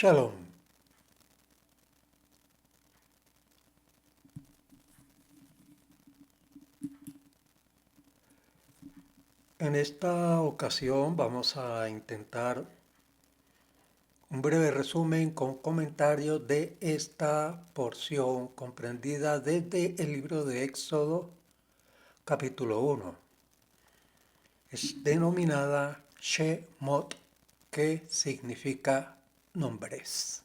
Shalom. En esta ocasión vamos a intentar un breve resumen con comentarios de esta porción comprendida desde el libro de Éxodo, capítulo 1. Es denominada Shemot, que significa nombres.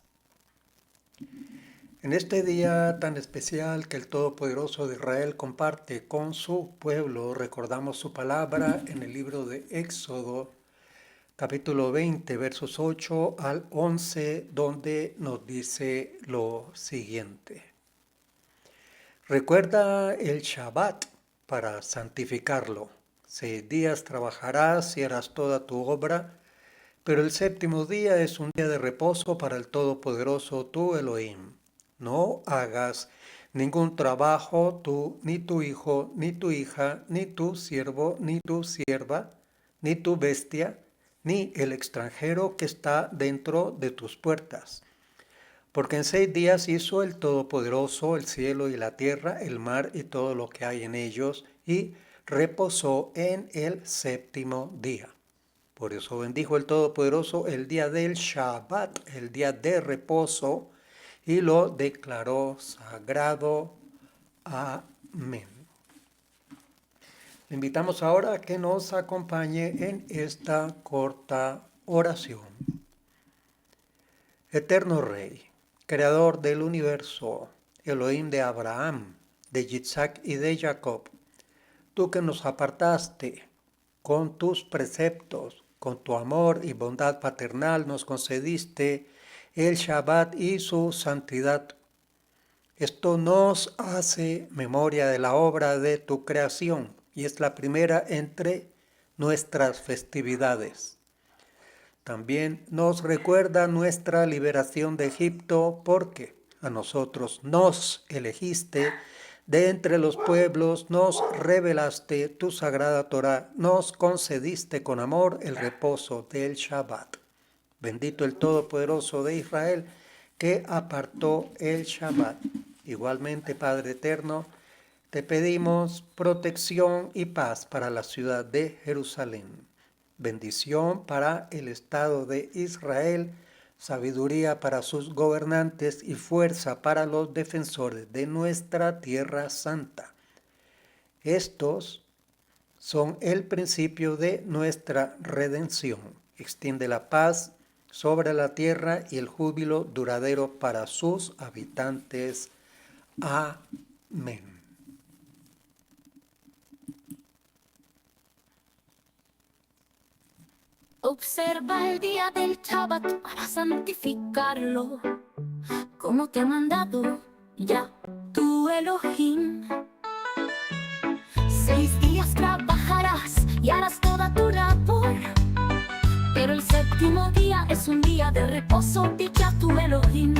En este día tan especial que el Todopoderoso de Israel comparte con su pueblo, recordamos su palabra en el libro de Éxodo, capítulo 20, versos 8 al 11, donde nos dice lo siguiente. Recuerda el Shabbat para santificarlo. 6 días trabajarás y harás toda tu obra, pero el séptimo día es un día de reposo para el Todopoderoso tu Elohim. No hagas ningún trabajo tú, ni tu hijo, ni tu hija, ni tu siervo, ni tu sierva, ni tu bestia, ni el extranjero que está dentro de tus puertas. Porque en 6 días hizo el Todopoderoso el cielo y la tierra, el mar y todo lo que hay en ellos, y reposó en el séptimo día. Por eso bendijo el Todopoderoso el día del Shabbat, el día de reposo, y lo declaró sagrado. Amén. Le invitamos ahora a que nos acompañe en esta corta oración. Eterno Rey, Creador del universo, Elohim de Abraham, de Yitzhak y de Jacob, tú que nos apartaste con tus preceptos, con tu amor y bondad paternal nos concediste el Shabbat y su santidad. Esto nos hace memoria de la obra de tu creación y es la primera entre nuestras festividades. También nos recuerda nuestra liberación de Egipto porque a nosotros nos elegiste de entre los pueblos, nos revelaste tu sagrada Torá, nos concediste con amor el reposo del Shabbat. Bendito el Todopoderoso de Israel que apartó el Shabbat. Igualmente, Padre Eterno, te pedimos protección y paz para la ciudad de Jerusalén. Bendición para el Estado de Israel, sabiduría para sus gobernantes y fuerza para los defensores de nuestra tierra santa. Estos son el principio de nuestra redención. Extiende la paz sobre la tierra y el júbilo duradero para sus habitantes. Amén. Observa el día del Shabbat para santificarlo, como te ha mandado ya tu Elohim. 6 días trabajarás y harás toda tu labor, pero el séptimo día es un día de reposo de ya tu Elohim.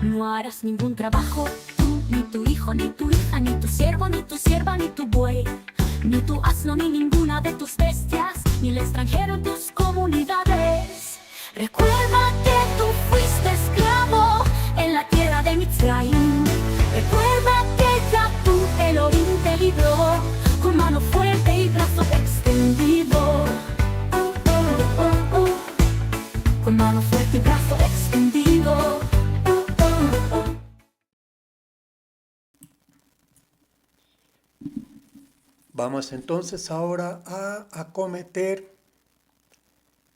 No harás ningún trabajo, tú, ni tu hijo, ni tu hija, ni tu siervo, ni tu sierva, ni tu buey, ni tu asno, ni ninguna de tus bestias, ni el extranjero en tus comunidades. Recuerda que tú fuiste esclavo en la tierra de Mitzrayim. Recuerda que ya tu Elohim te libró con mano fuerte y brazo extendido. Con mano fuerte y brazo extendido. Vamos entonces ahora a acometer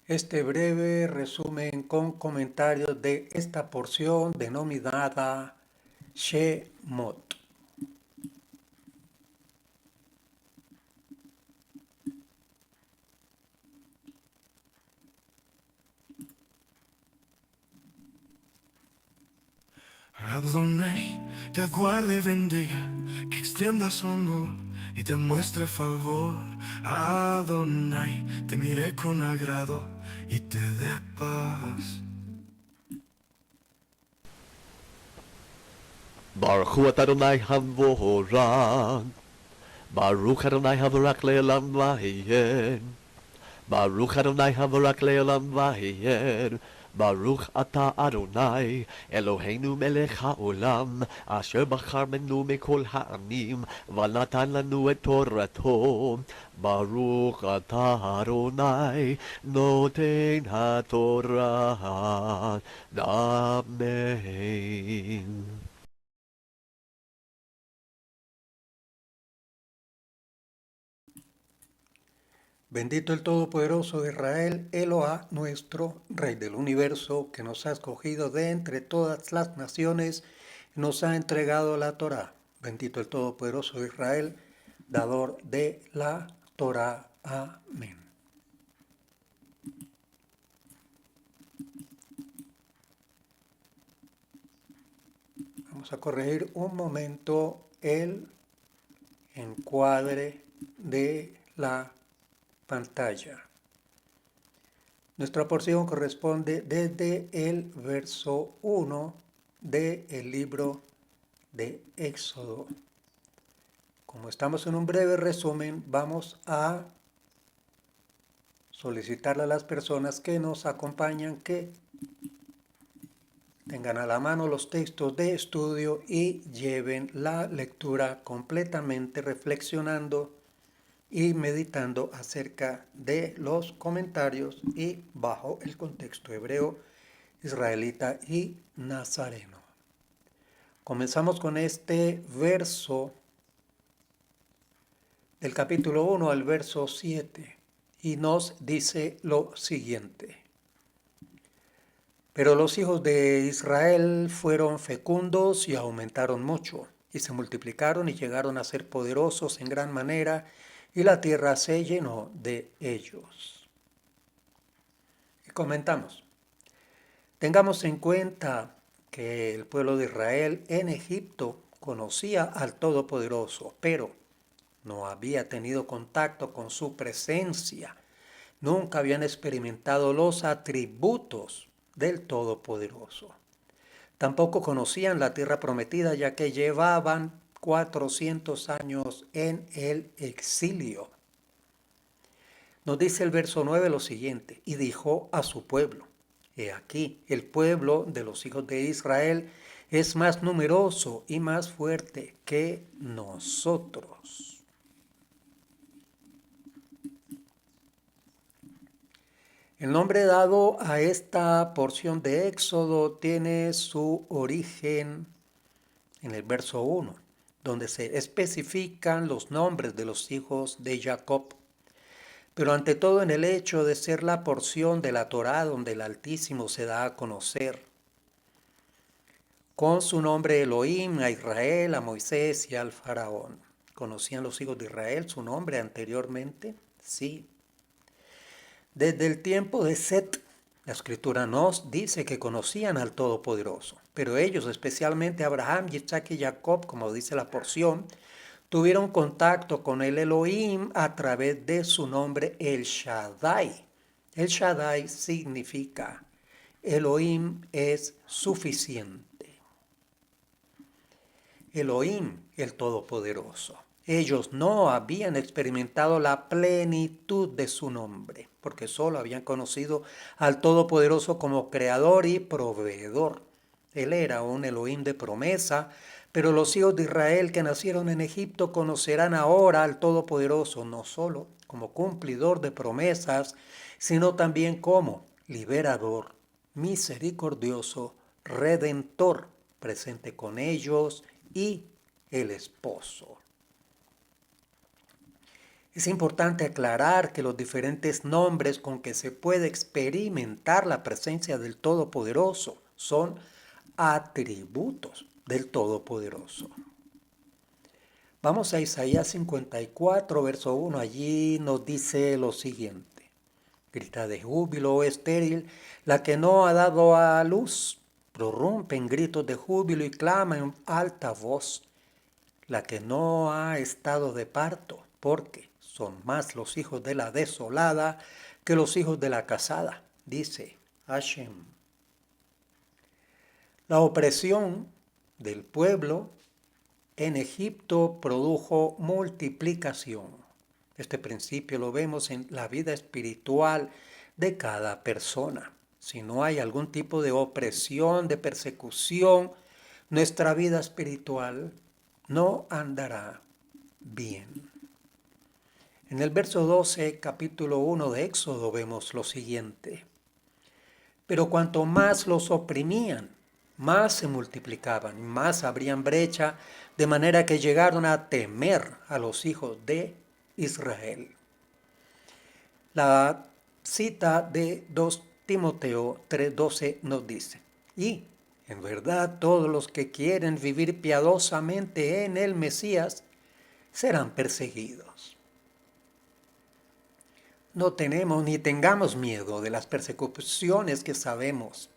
este breve resumen con comentarios de esta porción denominada Shemot. Adonai te guarde y bendiga, que extienda su amor y te muestre favor. Adonai te mire con agrado y te dé paz. Baruch hu Adonai Havorach, Baruch Adonai Havorach Le'olam Vayen, Baruch Adonai Havorach Le'olam Vayen, ברוך אתה אדוני, אלוהינו מלך העולם, אשר בחר בנו מכל העמים, ונתן לנו את תורתו. ברוך אתה אדוני, נותן התורה. אמן. Bendito el Todopoderoso de Israel, Eloah, nuestro Rey del universo, que nos ha escogido de entre todas las naciones y nos ha entregado la Torá. Bendito el Todopoderoso de Israel, dador de la Torá. Amén. Vamos a corregir un momento el encuadre de la pantalla. Nuestra porción corresponde desde el verso 1 del libro de Éxodo. Como estamos en un breve resumen, vamos a solicitarle a las personas que nos acompañan que tengan a la mano los textos de estudio y lleven la lectura completamente reflexionando y meditando acerca de los comentarios y bajo el contexto hebreo, israelita y nazareno. Comenzamos con este verso del capítulo 1 al verso 7 y nos dice lo siguiente. Pero los hijos de Israel fueron fecundos y aumentaron mucho, y se multiplicaron y llegaron a ser poderosos en gran manera, y la tierra se llenó de ellos. Y comentamos, tengamos en cuenta que el pueblo de Israel en Egipto conocía al Todopoderoso, pero no había tenido contacto con su presencia. Nunca habían experimentado los atributos del Todopoderoso. Tampoco conocían la tierra prometida, ya que llevaban 400 años en el exilio. Nos dice el verso 9 lo siguiente, y dijo a su pueblo, he aquí, el pueblo de los hijos de Israel es más numeroso y más fuerte que nosotros. El nombre dado a esta porción de Éxodo tiene su origen en el verso 1, donde se especifican los nombres de los hijos de Jacob, pero ante todo en el hecho de ser la porción de la Torá donde el Altísimo se da a conocer con su nombre Elohim a Israel, a Moisés y al faraón. ¿Conocían los hijos de Israel su nombre anteriormente? Sí. Desde el tiempo de Set, la Escritura nos dice que conocían al Todopoderoso, pero ellos, especialmente Abraham, Isaac y Jacob, como dice la porción, tuvieron contacto con el Elohim a través de su nombre El Shaddai. El Shaddai significa Elohim es suficiente. Elohim, el Todopoderoso. Ellos no habían experimentado la plenitud de su nombre, porque solo habían conocido al Todopoderoso como creador y proveedor. Él era un Elohim de promesa, pero los hijos de Israel que nacieron en Egipto conocerán ahora al Todopoderoso, no solo como cumplidor de promesas, sino también como liberador, misericordioso, redentor, presente con ellos y el esposo. Es importante aclarar que los diferentes nombres con que se puede experimentar la presencia del Todopoderoso son atributos del Todopoderoso. Vamos a Isaías 54, verso 1. Allí nos dice lo siguiente. Grita de júbilo, oh estéril, la que no ha dado a luz. Prorrumpe en gritos de júbilo y clama en alta voz. La que no ha estado de parto, porque son más los hijos de la desolada que los hijos de la casada, dice Hashem. La opresión del pueblo en Egipto produjo multiplicación. Este principio lo vemos en la vida espiritual de cada persona. si no hay algún tipo de opresión, de persecución, nuestra vida espiritual no andará bien. En el verso 12, capítulo 1 de Éxodo, vemos lo siguiente. Pero cuanto más los oprimían, más se multiplicaban, más abrían brecha, de manera que llegaron a temer a los hijos de Israel. La cita de 2 Timoteo 3:12 nos dice, y en verdad todos los que quieren vivir piadosamente en el Mesías serán perseguidos. No tenemos ni tengamos miedo de las persecuciones que sabemos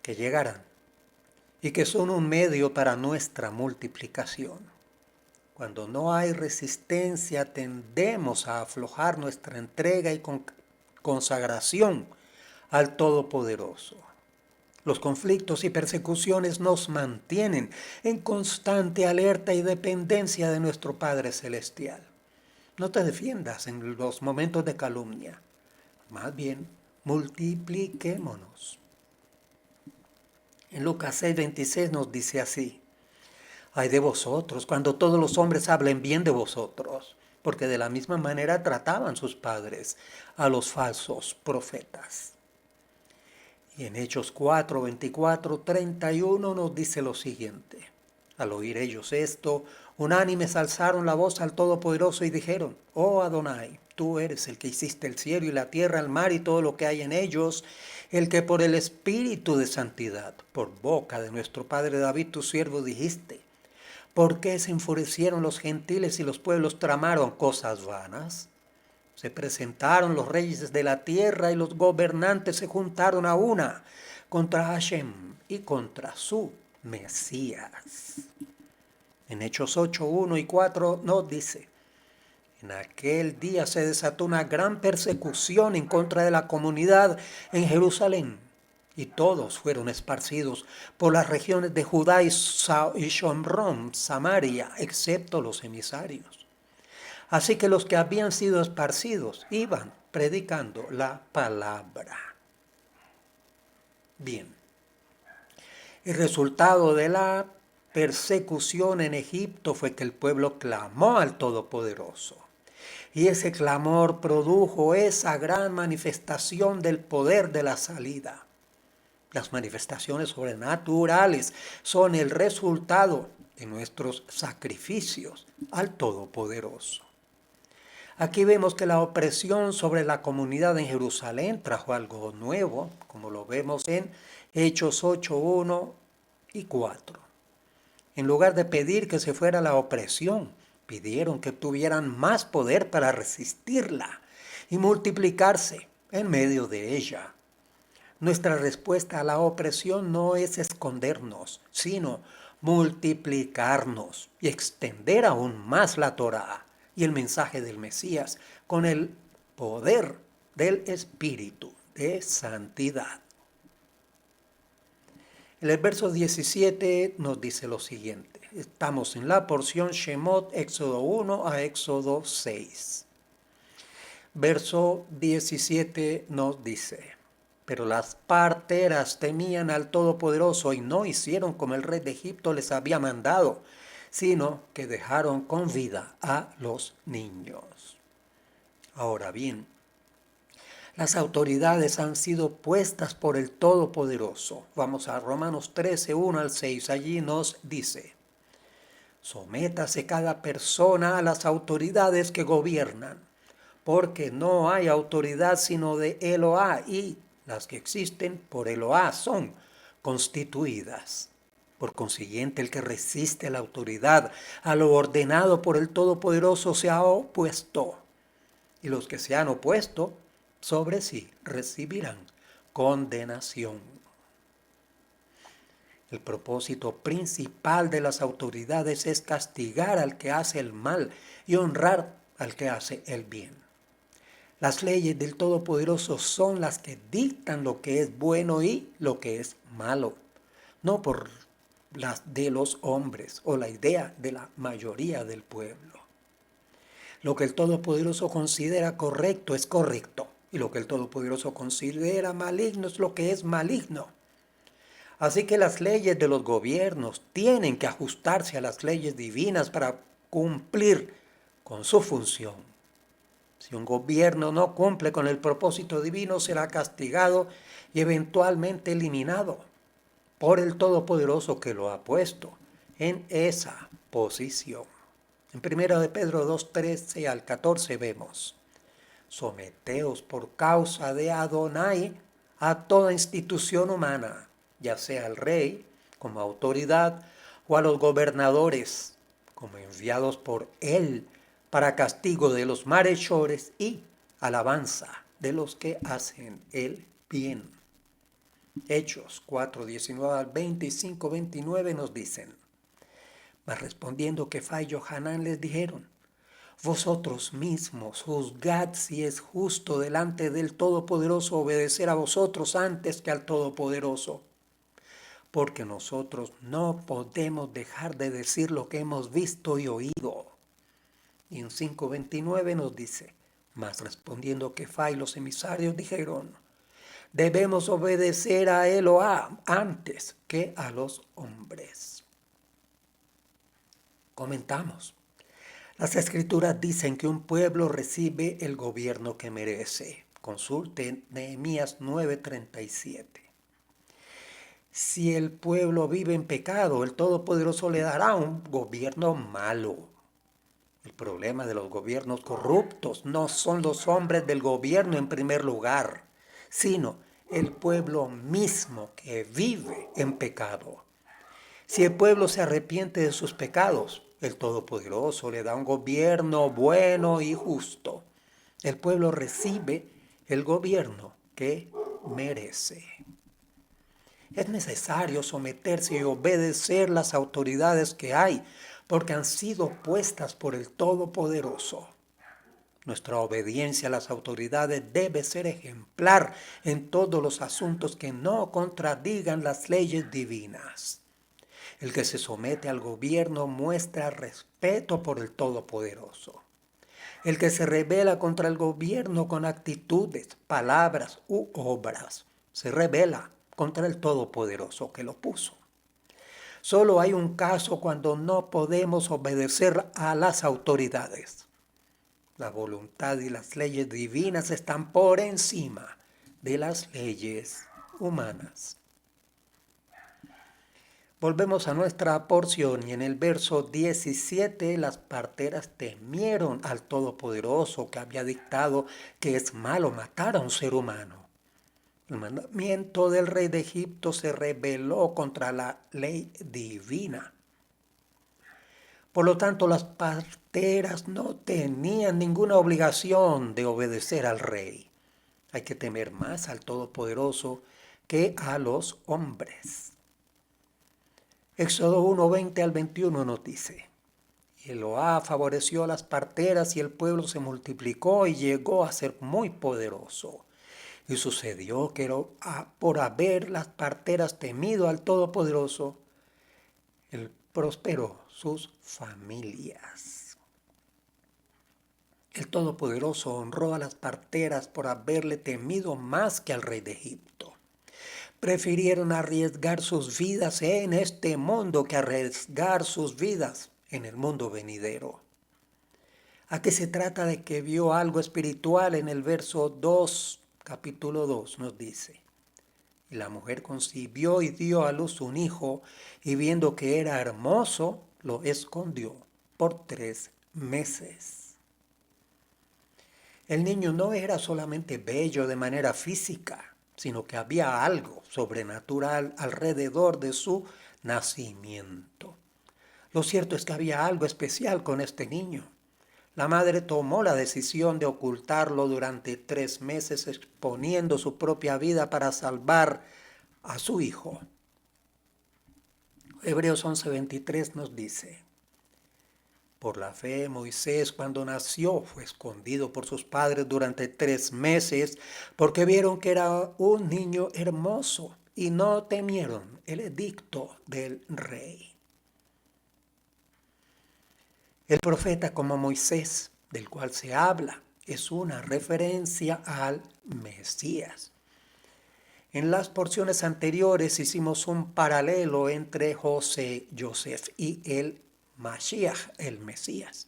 que llegarán y que son un medio para nuestra multiplicación. Cuando no hay resistencia, tendemos a aflojar nuestra entrega y consagración al Todopoderoso. Los conflictos y persecuciones nos mantienen en constante alerta y dependencia de nuestro Padre Celestial. No te defiendas en los momentos de calumnia. Más bien, multipliquémonos. En Lucas 6:26 nos dice así, ay de vosotros cuando todos los hombres hablen bien de vosotros, porque de la misma manera trataban sus padres a los falsos profetas. Y en Hechos 4:24-31 nos dice lo siguiente, al oír ellos esto, unánimes alzaron la voz al Todopoderoso y dijeron, oh Adonai, tú eres el que hiciste el cielo y la tierra, el mar y todo lo que hay en ellos, el que por el Espíritu de santidad, por boca de nuestro padre David, tu siervo, dijiste, ¿por qué se enfurecieron los gentiles y los pueblos tramaron cosas vanas? Se presentaron los reyes de la tierra y los gobernantes se juntaron a una contra Hashem y contra su Mesías. En Hechos 8:1 y 4 nos dice, en aquel día se desató una gran persecución en contra de la comunidad en Jerusalén, y todos fueron esparcidos por las regiones de Judá y Shomrón, Samaria, excepto los emisarios. Así que los que habían sido esparcidos iban predicando la palabra. Bien, el resultado de la persecución en Egipto fue que el pueblo clamó al Todopoderoso. Y ese clamor produjo esa gran manifestación del poder de la salida. Las manifestaciones sobrenaturales son el resultado de nuestros sacrificios al Todopoderoso. Aquí vemos que la opresión sobre la comunidad en Jerusalén trajo algo nuevo, como lo vemos en Hechos 8:1 y 4. En lugar de pedir que se fuera la opresión, pidieron que tuvieran más poder para resistirla y multiplicarse en medio de ella. Nuestra respuesta a la opresión no es escondernos, sino multiplicarnos y extender aún más la Torá y el mensaje del Mesías con el poder del Espíritu de santidad. En el verso 17 nos dice lo siguiente. Estamos en la porción Shemot, Éxodo 1 a Éxodo 6. Verso 17 nos dice, pero las parteras temían al Todopoderoso y no hicieron como el rey de Egipto les había mandado, sino que dejaron con vida a los niños. Ahora bien, las autoridades han sido puestas por el Todopoderoso. Vamos a Romanos 13, 1 al 6. Allí nos dice, sométase cada persona a las autoridades que gobiernan, porque no hay autoridad sino de Eloá, y las que existen por Eloá son constituidas. Por consiguiente, el que resiste la autoridad, a lo ordenado por el Todopoderoso, se ha opuesto, y los que se han opuesto sobre sí recibirán condenación. El propósito principal de las autoridades es castigar al que hace el mal y honrar al que hace el bien. Las leyes del Todopoderoso son las que dictan lo que es bueno y lo que es malo, no por las de los hombres o la idea de la mayoría del pueblo. Lo que el Todopoderoso considera correcto es correcto Y lo que el Todopoderoso considera maligno es lo que es maligno. Así que las leyes de los gobiernos tienen que ajustarse a las leyes divinas para cumplir con su función. Si un gobierno no cumple con el propósito divino, será castigado y eventualmente eliminado por el Todopoderoso que lo ha puesto en esa posición. En 1 de Pedro 2:13 al 14 vemos: someteos por causa de Adonai a toda institución humana, ya sea al rey como autoridad o a los gobernadores como enviados por él para castigo de los malhechores y alabanza de los que hacen el bien. Hechos 4:19 al 25-29 nos dicen: mas respondiendo Kefá y Johanán les dijeron: vosotros mismos juzgad si es justo delante del Todopoderoso obedecer a vosotros antes que al Todopoderoso, porque nosotros no podemos dejar de decir lo que hemos visto y oído. Y en 5:29 nos dice: mas respondiendo Kefá y los emisarios dijeron: debemos obedecer a Eloá antes que a los hombres. Comentamos: las escrituras dicen que un pueblo recibe el gobierno que merece. Consulte Nehemías 9:37. Si el pueblo vive en pecado, el Todopoderoso le dará un gobierno malo. El problema de los gobiernos corruptos no son los hombres del gobierno en primer lugar, sino el pueblo mismo que vive en pecado. Si el pueblo se arrepiente de sus pecados, el Todopoderoso le da un gobierno bueno y justo. El pueblo recibe el gobierno que merece. Es necesario someterse y obedecer las autoridades que hay, porque han sido puestas por el Todopoderoso. Nuestra obediencia a las autoridades debe ser ejemplar en todos los asuntos que no contradigan las leyes divinas. El que se somete al gobierno muestra respeto por el Todopoderoso. El que se rebela contra el gobierno con actitudes, palabras u obras, se rebela contra el Todopoderoso que lo puso. Solo hay un caso cuando no podemos obedecer a las autoridades. La voluntad y las leyes divinas están por encima de las leyes humanas. Volvemos a nuestra porción y en el verso 17 las parteras temieron al Todopoderoso que había dictado que es malo matar a un ser humano. El mandamiento del rey de Egipto se rebeló contra la ley divina. Por lo tanto, las parteras no tenían ninguna obligación de obedecer al rey. Hay que temer más al Todopoderoso que a los hombres. Éxodo 1:20 al 21 nos dice: y Eloá favoreció a las parteras y el pueblo se multiplicó y llegó a ser muy poderoso. Y sucedió que por haber las parteras temido al Todopoderoso, Él prosperó sus familias. El Todopoderoso honró a las parteras por haberle temido más que al rey de Egipto. Prefirieron arriesgar sus vidas en este mundo que arriesgar sus vidas en el mundo venidero. Aquí se trata de que vio algo espiritual en el verso 2. Capítulo 2 nos dice: y la mujer concibió y dio a luz un hijo, y viendo que era hermoso, lo escondió por 3 meses. El niño no era solamente bello de manera física, sino que había algo sobrenatural alrededor de su nacimiento. Lo cierto es que había algo especial con este niño. La madre tomó la decisión de ocultarlo durante 3 meses, exponiendo su propia vida para salvar a su hijo. Hebreos 11:23 nos dice: por la fe, Moisés, cuando nació, fue escondido por sus padres durante 3 meses, porque vieron que era un niño hermoso y no temieron el edicto del rey. El profeta como Moisés, del cual se habla es una referencia al Mesías. En las porciones anteriores hicimos un paralelo entre Joseph y el Mashiach, el Mesías.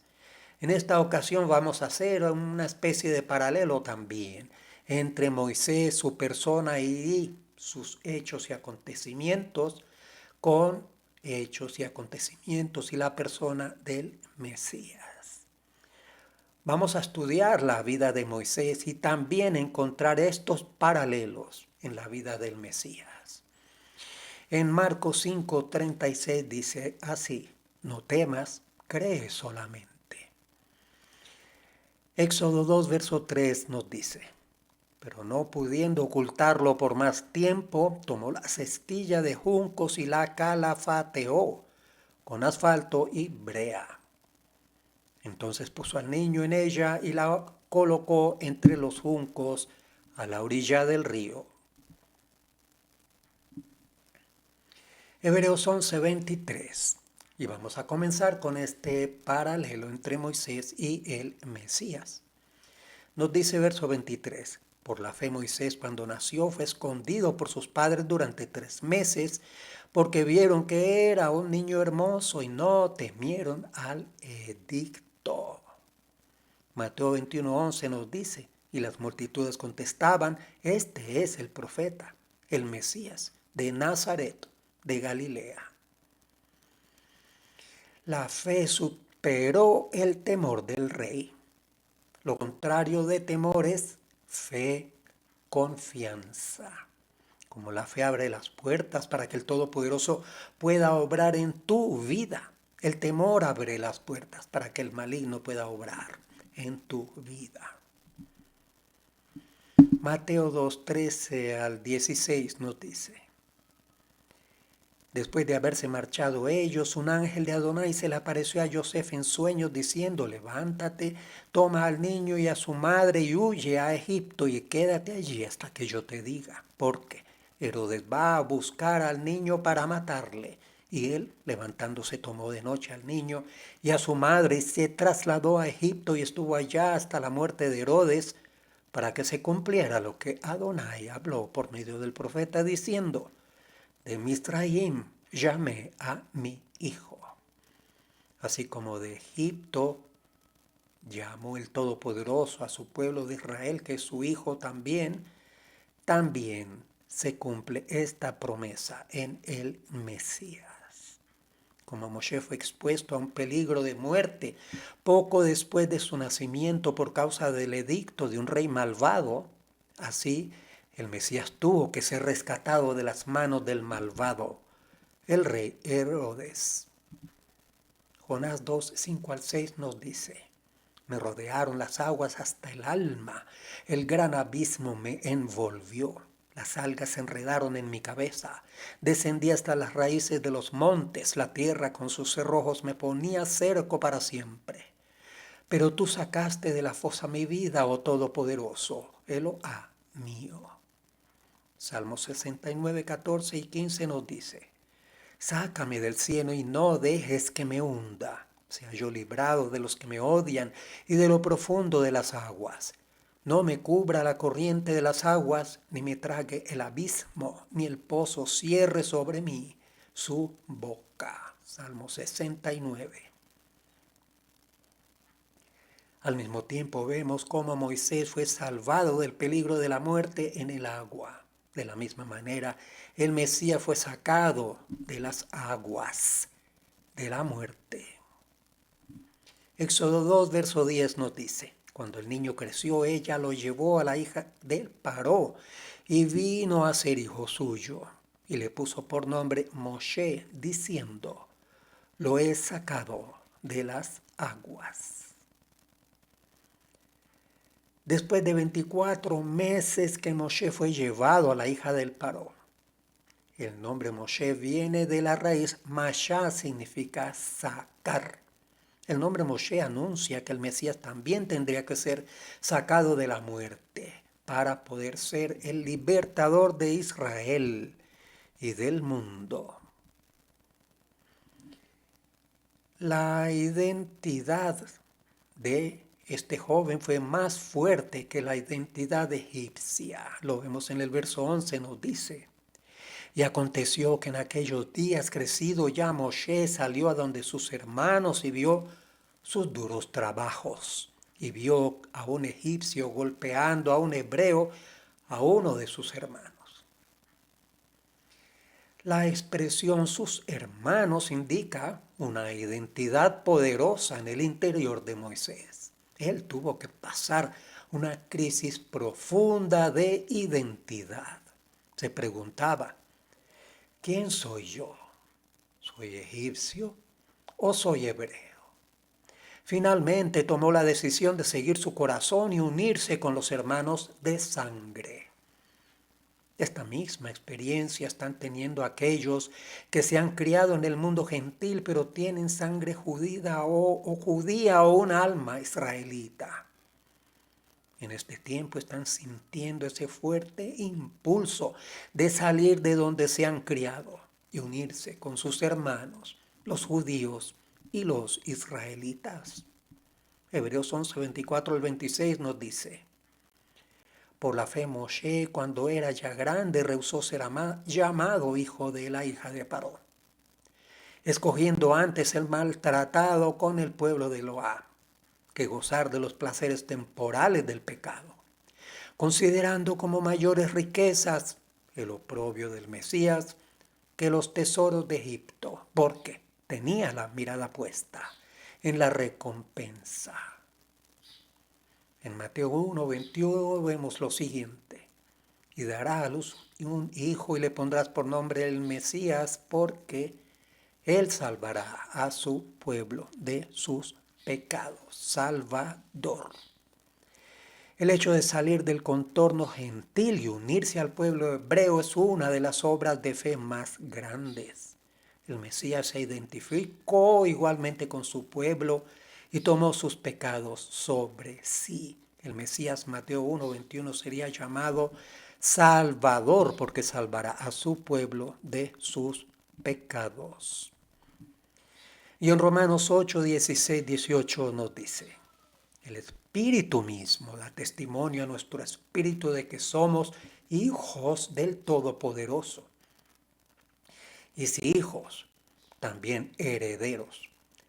En esta ocasión vamos a hacer una especie de paralelo también entre Moisés, su persona y sus hechos y acontecimientos, con hechos y acontecimientos y la persona del Mesías. Vamos a estudiar la vida de Moisés y también encontrar estos paralelos en la vida del Mesías. En Marcos 5:36 dice así: no temas, cree solamente. Éxodo 2, verso 3 nos dice: pero no pudiendo ocultarlo por más tiempo, tomó la cestilla de juncos y la calafateó con asfalto y brea. Entonces puso al niño en ella y la colocó entre los juncos a la orilla del río. Hebreos 11:23. Y vamos a comenzar con este paralelo entre Moisés y el Mesías. Nos dice verso 23. Por la fe Moisés, cuando nació, fue escondido por sus padres durante 3 meses, porque vieron que era un niño hermoso y no temieron al edicto. Mateo 21:11 nos dice: y las multitudes contestaban: este es el profeta, el Mesías, de Nazaret, de Galilea. La fe superó el temor del rey. Lo contrario de temor es fe, confianza. Como la fe abre las puertas para que el Todopoderoso pueda obrar en tu vida, el temor abre las puertas para que el maligno pueda obrar en tu vida. Mateo 2:13 al 16 nos dice: después de haberse marchado ellos, un ángel de Adonai se le apareció a Joseph en sueños diciendo: levántate, toma al niño y a su madre y huye a Egipto y quédate allí hasta que yo te diga, porque Herodes va a buscar al niño para matarle. Y él, levantándose, tomó de noche al niño y a su madre y se trasladó a Egipto y estuvo allá hasta la muerte de Herodes, para que se cumpliera lo que Adonai habló por medio del profeta diciendo: de Misraim llamé a mi hijo. Así como de Egipto llamó el Todopoderoso a su pueblo de Israel, que es su hijo también se cumple esta promesa en el Mesías. Como Moshe fue expuesto a un peligro de muerte poco después de su nacimiento por causa del edicto de un rey malvado, así el Mesías tuvo que ser rescatado de las manos del malvado, el rey Herodes. Jonás 2, 5 al 6 nos dice: me rodearon las aguas hasta el alma, el gran abismo me envolvió, las algas se enredaron en mi cabeza, descendí hasta las raíces de los montes, la tierra con sus cerrojos me ponía cerco para siempre. Pero tú sacaste de la fosa mi vida, oh Todopoderoso, Eloá mío. Salmo 69, 14 y 15 nos dice: sácame del cieno y no dejes que me hunda. Sea yo librado de los que me odian y de lo profundo de las aguas. No me cubra la corriente de las aguas, ni me trague el abismo, ni el pozo cierre sobre mí su boca. Salmo 69. Al mismo tiempo vemos cómo Moisés fue salvado del peligro de la muerte en el agua. De la misma manera, el Mesías fue sacado de las aguas de la muerte. Éxodo 2, verso 10 nos dice: cuando el niño creció, ella lo llevó a la hija del Paró y vino a ser hijo suyo. Y le puso por nombre Moshe, diciendo: lo he sacado de las aguas. Después de 24 meses que Moshe fue llevado a la hija del Paró. El nombre Moshe viene de la raíz Mashá, significa sacar. El nombre Moshe anuncia que el Mesías también tendría que ser sacado de la muerte para poder ser el libertador de Israel y del mundo. La identidad de este joven fue más fuerte que la identidad egipcia. Lo vemos en el verso 11, nos dice. Y aconteció que en aquellos días, crecido ya Moshe, salió a donde sus hermanos y vio sus duros trabajos. Y vio a un egipcio golpeando a un hebreo, a uno de sus hermanos. La expresión sus hermanos indica una identidad poderosa en el interior de Moisés. Él tuvo que pasar una crisis profunda de identidad. Se preguntaba, ¿quién soy yo? ¿Soy egipcio o soy hebreo? Finalmente tomó la decisión de seguir su corazón y unirse con los hermanos de sangre. Esta misma experiencia están teniendo aquellos que se han criado en el mundo gentil, pero tienen sangre judía o un alma israelita. En este tiempo están sintiendo ese fuerte impulso de salir de donde se han criado y unirse con sus hermanos, los judíos y los israelitas. Hebreos 11, 24 al 26 nos dice: por la fe Moshe, cuando era ya grande, rehusó ser llamado hijo de la hija de Paró, escogiendo antes el maltratado con el pueblo de Eloá, que gozar de los placeres temporales del pecado, considerando como mayores riquezas el oprobio del Mesías que los tesoros de Egipto, porque tenía la mirada puesta en la recompensa. En Mateo 1, 21 vemos lo siguiente: y dará a luz un hijo y le pondrás por nombre el Mesías, porque él salvará a su pueblo de sus pecados. Salvador. El hecho de salir del contorno gentil y unirse al pueblo hebreo es una de las obras de fe más grandes. El Mesías se identificó igualmente con su pueblo y tomó sus pecados sobre sí. El Mesías, Mateo 1, 21, sería llamado Salvador porque salvará a su pueblo de sus pecados. Y en Romanos 8, 16, 18 nos dice: el Espíritu mismo da testimonio a nuestro espíritu de que somos hijos del Todopoderoso. Y si hijos, también herederos.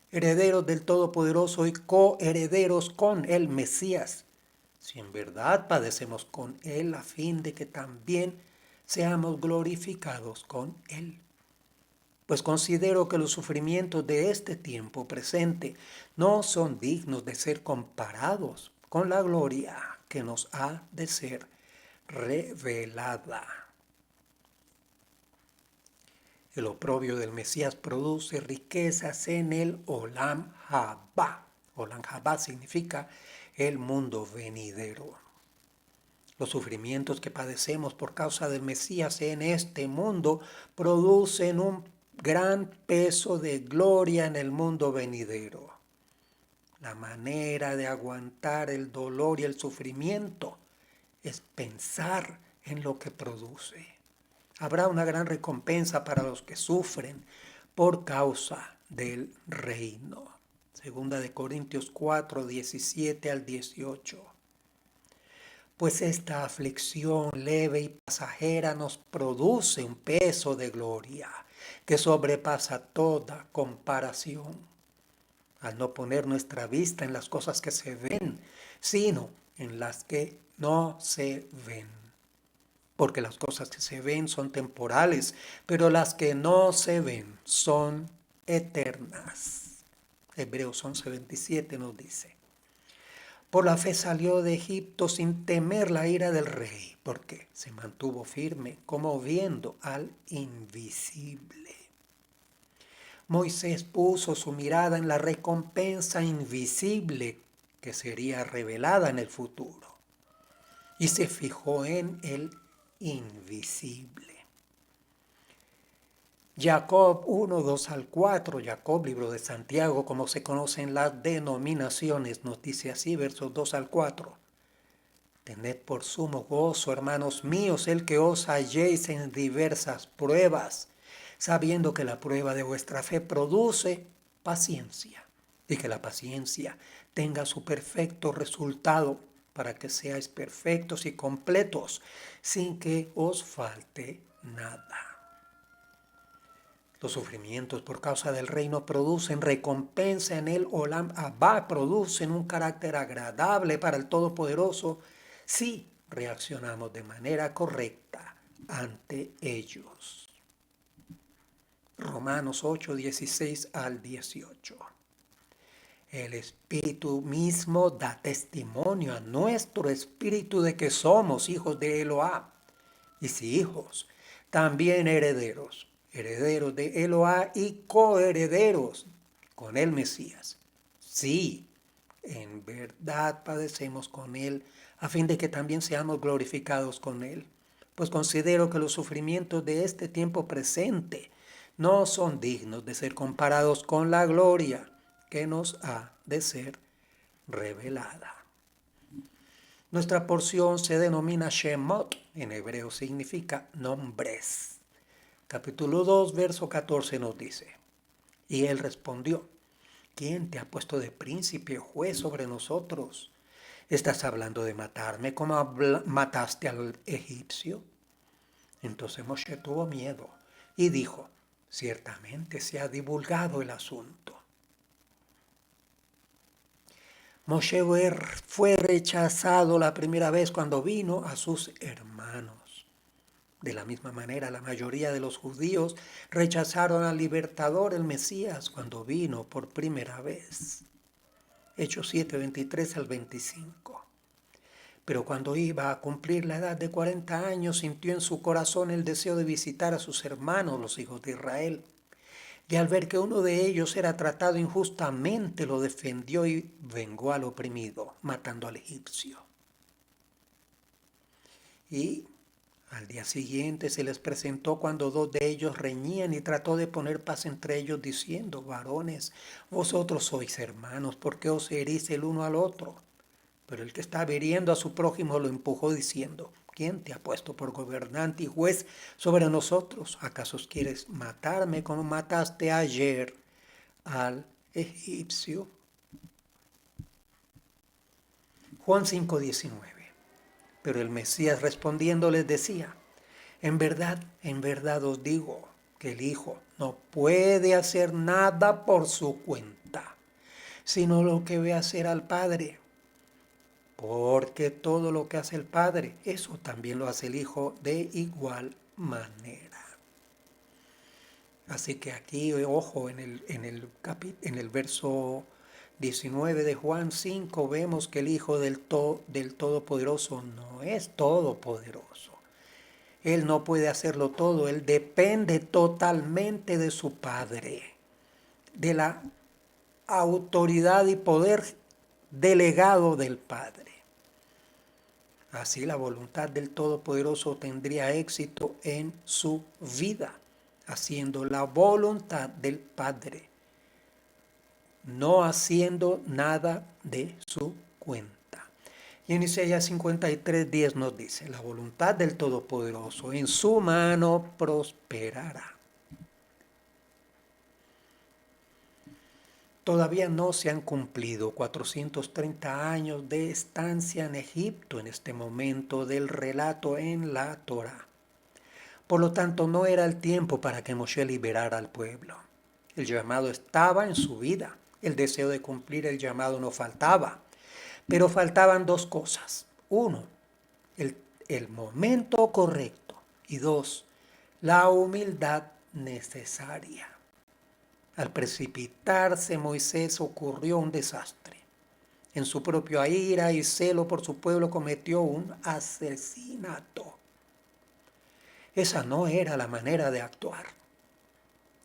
Herederos del Todopoderoso y coherederos con el Mesías, si en verdad padecemos con Él, a fin de que también seamos glorificados con Él. Pues considero que los sufrimientos de este tiempo presente no son dignos de ser comparados con la gloria que nos ha de ser revelada. El oprobio del Mesías produce riquezas en el Olam Haba. Olam Haba significa el mundo venidero. Los sufrimientos que padecemos por causa del Mesías en este mundo producen un gran peso de gloria en el mundo venidero. La manera de aguantar el dolor y el sufrimiento es pensar en lo que produce. Habrá una gran recompensa para los que sufren por causa del reino. Segunda de Corintios 4, 17 al 18. Pues esta aflicción leve y pasajera nos produce un peso de gloria que sobrepasa toda comparación, al no poner nuestra vista en las cosas que se ven, sino en las que no se ven. Porque las cosas que se ven son temporales, pero las que no se ven son eternas. Hebreos 11, 27 nos dice: por la fe salió de Egipto sin temer la ira del rey, porque se mantuvo firme como viendo al invisible. Moisés puso su mirada en la recompensa invisible que sería revelada en el futuro y se fijó en el invisible. Jacob 1, 2 al 4, Jacob, libro de Santiago, como se conocen las denominaciones, nos dice así, versos 2 al 4. Tened por sumo gozo, hermanos míos, el que os halléis en diversas pruebas, sabiendo que la prueba de vuestra fe produce paciencia, y que la paciencia tenga su perfecto resultado, para que seáis perfectos y completos, sin que os falte nada. Los sufrimientos por causa del reino producen recompensa en el Olam Abba, producen un carácter agradable para el Todopoderoso si reaccionamos de manera correcta ante ellos. Romanos 8, 16 al 18. El Espíritu mismo da testimonio a nuestro espíritu de que somos hijos de Eloá. Y si hijos, también herederos, herederos de Eloá y coherederos con el Mesías. Sí, en verdad padecemos con Él, a fin de que también seamos glorificados con Él. Pues considero que los sufrimientos de este tiempo presente no son dignos de ser comparados con la gloria que nos ha de ser revelada. Nuestra porción se denomina Shemot, en hebreo significa nombres. Capítulo 2, verso 14 nos dice, y él respondió, ¿quién te ha puesto de príncipe o juez sobre nosotros? ¿Estás hablando de matarme como mataste al egipcio? Entonces Moshe tuvo miedo y dijo, ciertamente se ha divulgado el asunto. Moshe fue rechazado la primera vez cuando vino a sus hermanos. De la misma manera, la mayoría de los judíos rechazaron al libertador, el Mesías, cuando vino por primera vez. Hechos 7, 23 al 25. Pero cuando iba a cumplir la edad de 40 años, sintió en su corazón el deseo de visitar a sus hermanos, los hijos de Israel. Y al ver que uno de ellos era tratado injustamente, lo defendió y vengó al oprimido, matando al egipcio. Y al día siguiente se les presentó cuando dos de ellos reñían y trató de poner paz entre ellos, diciendo, varones, vosotros sois hermanos, ¿por qué os herís el uno al otro? Pero el que estaba hiriendo a su prójimo lo empujó diciendo, ¿quién te ha puesto por gobernante y juez sobre nosotros? ¿Acaso quieres matarme como mataste ayer al egipcio? Juan 5:19. Pero el Mesías respondiendo les decía, en verdad os digo que el Hijo no puede hacer nada por su cuenta, sino lo que ve hacer al Padre. Porque todo lo que hace el Padre, eso también lo hace el Hijo de igual manera. Así que aquí, ojo, en el verso 19 de Juan 5, vemos que el Hijo del Todopoderoso no es todopoderoso. Él no puede hacerlo todo, Él depende totalmente de su Padre, de la autoridad y poder delegado del Padre. Así la voluntad del Todopoderoso tendría éxito en su vida, haciendo la voluntad del Padre, no haciendo nada de su cuenta. Y en Isaías 53:10 nos dice, la voluntad del Todopoderoso en su mano prosperará. Todavía no se han cumplido 430 años de estancia en Egipto en este momento del relato en la Torá. Por lo tanto, no era el tiempo para que Moshe liberara al pueblo. El llamado estaba en su vida. El deseo de cumplir el llamado no faltaba. Pero faltaban dos cosas. Uno, el momento correcto. Y dos, la humildad necesaria. Al precipitarse Moisés ocurrió un desastre. En su propia ira y celo por su pueblo cometió un asesinato. Esa no era la manera de actuar.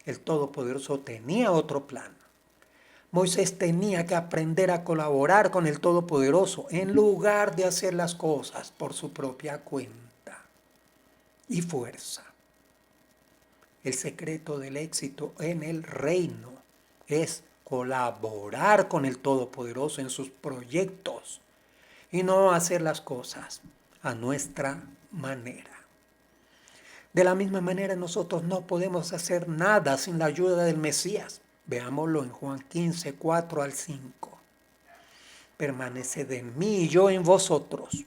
El Todopoderoso tenía otro plan. Moisés tenía que aprender a colaborar con el Todopoderoso en lugar de hacer las cosas por su propia cuenta y fuerza. El secreto del éxito en el reino es colaborar con el Todopoderoso en sus proyectos y no hacer las cosas a nuestra manera. De la misma manera nosotros no podemos hacer nada sin la ayuda del Mesías. Veámoslo en Juan 15, 4 al 5. permaneced en mí y yo en vosotros.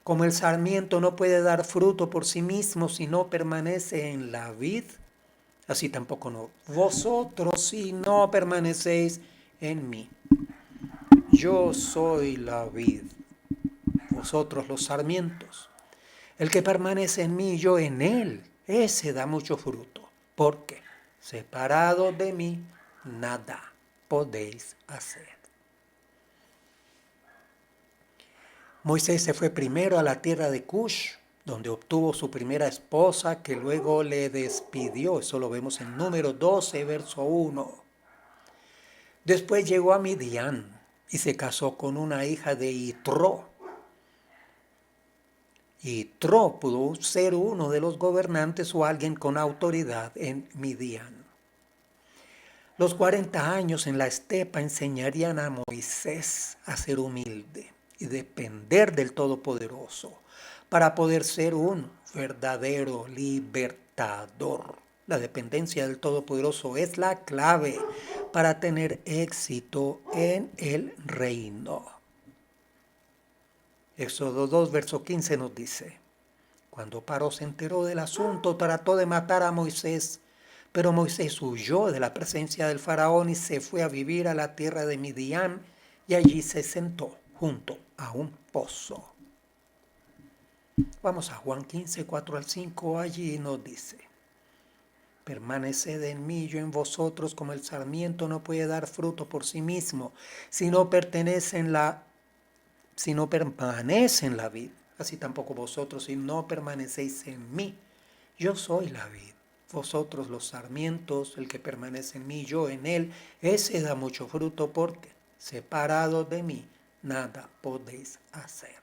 Como el sarmiento no puede dar fruto por sí mismo si no permanece en la vid, así tampoco no vosotros si no permanecéis en mí. Yo soy la vid, vosotros los sarmientos. El que permanece en mí y yo en él, ese da mucho fruto, porque separado de mí nada podéis hacer. Moisés se fue primero a la tierra de Cush, donde obtuvo su primera esposa, que luego le despidió. Eso lo vemos en Número 12, verso 1. Después llegó a Midian y se casó con una hija de Yitro. Yitro pudo ser uno de los gobernantes o alguien con autoridad en Midian. Los 40 años en la estepa enseñarían a Moisés a ser humilde y depender del Todopoderoso para poder ser un verdadero libertador. La dependencia del Todopoderoso es la clave para tener éxito en el reino. Éxodo 2, verso 15 nos dice: cuando Paró se enteró del asunto, trató de matar a Moisés, pero Moisés huyó de la presencia del faraón y se fue a vivir a la tierra de Midian y allí se sentó junto a un pozo. Vamos a Juan 15, 4 al 5, allí nos dice: permaneced en mí y yo en vosotros, como el sarmiento no puede dar fruto por sí mismo, si no permanece en la vid, así tampoco vosotros si no permanecéis en mí. Yo soy la vid, vosotros los sarmientos. El que permanece en mí, yo en él, ese da mucho fruto, porque separados de mí nada podéis hacer.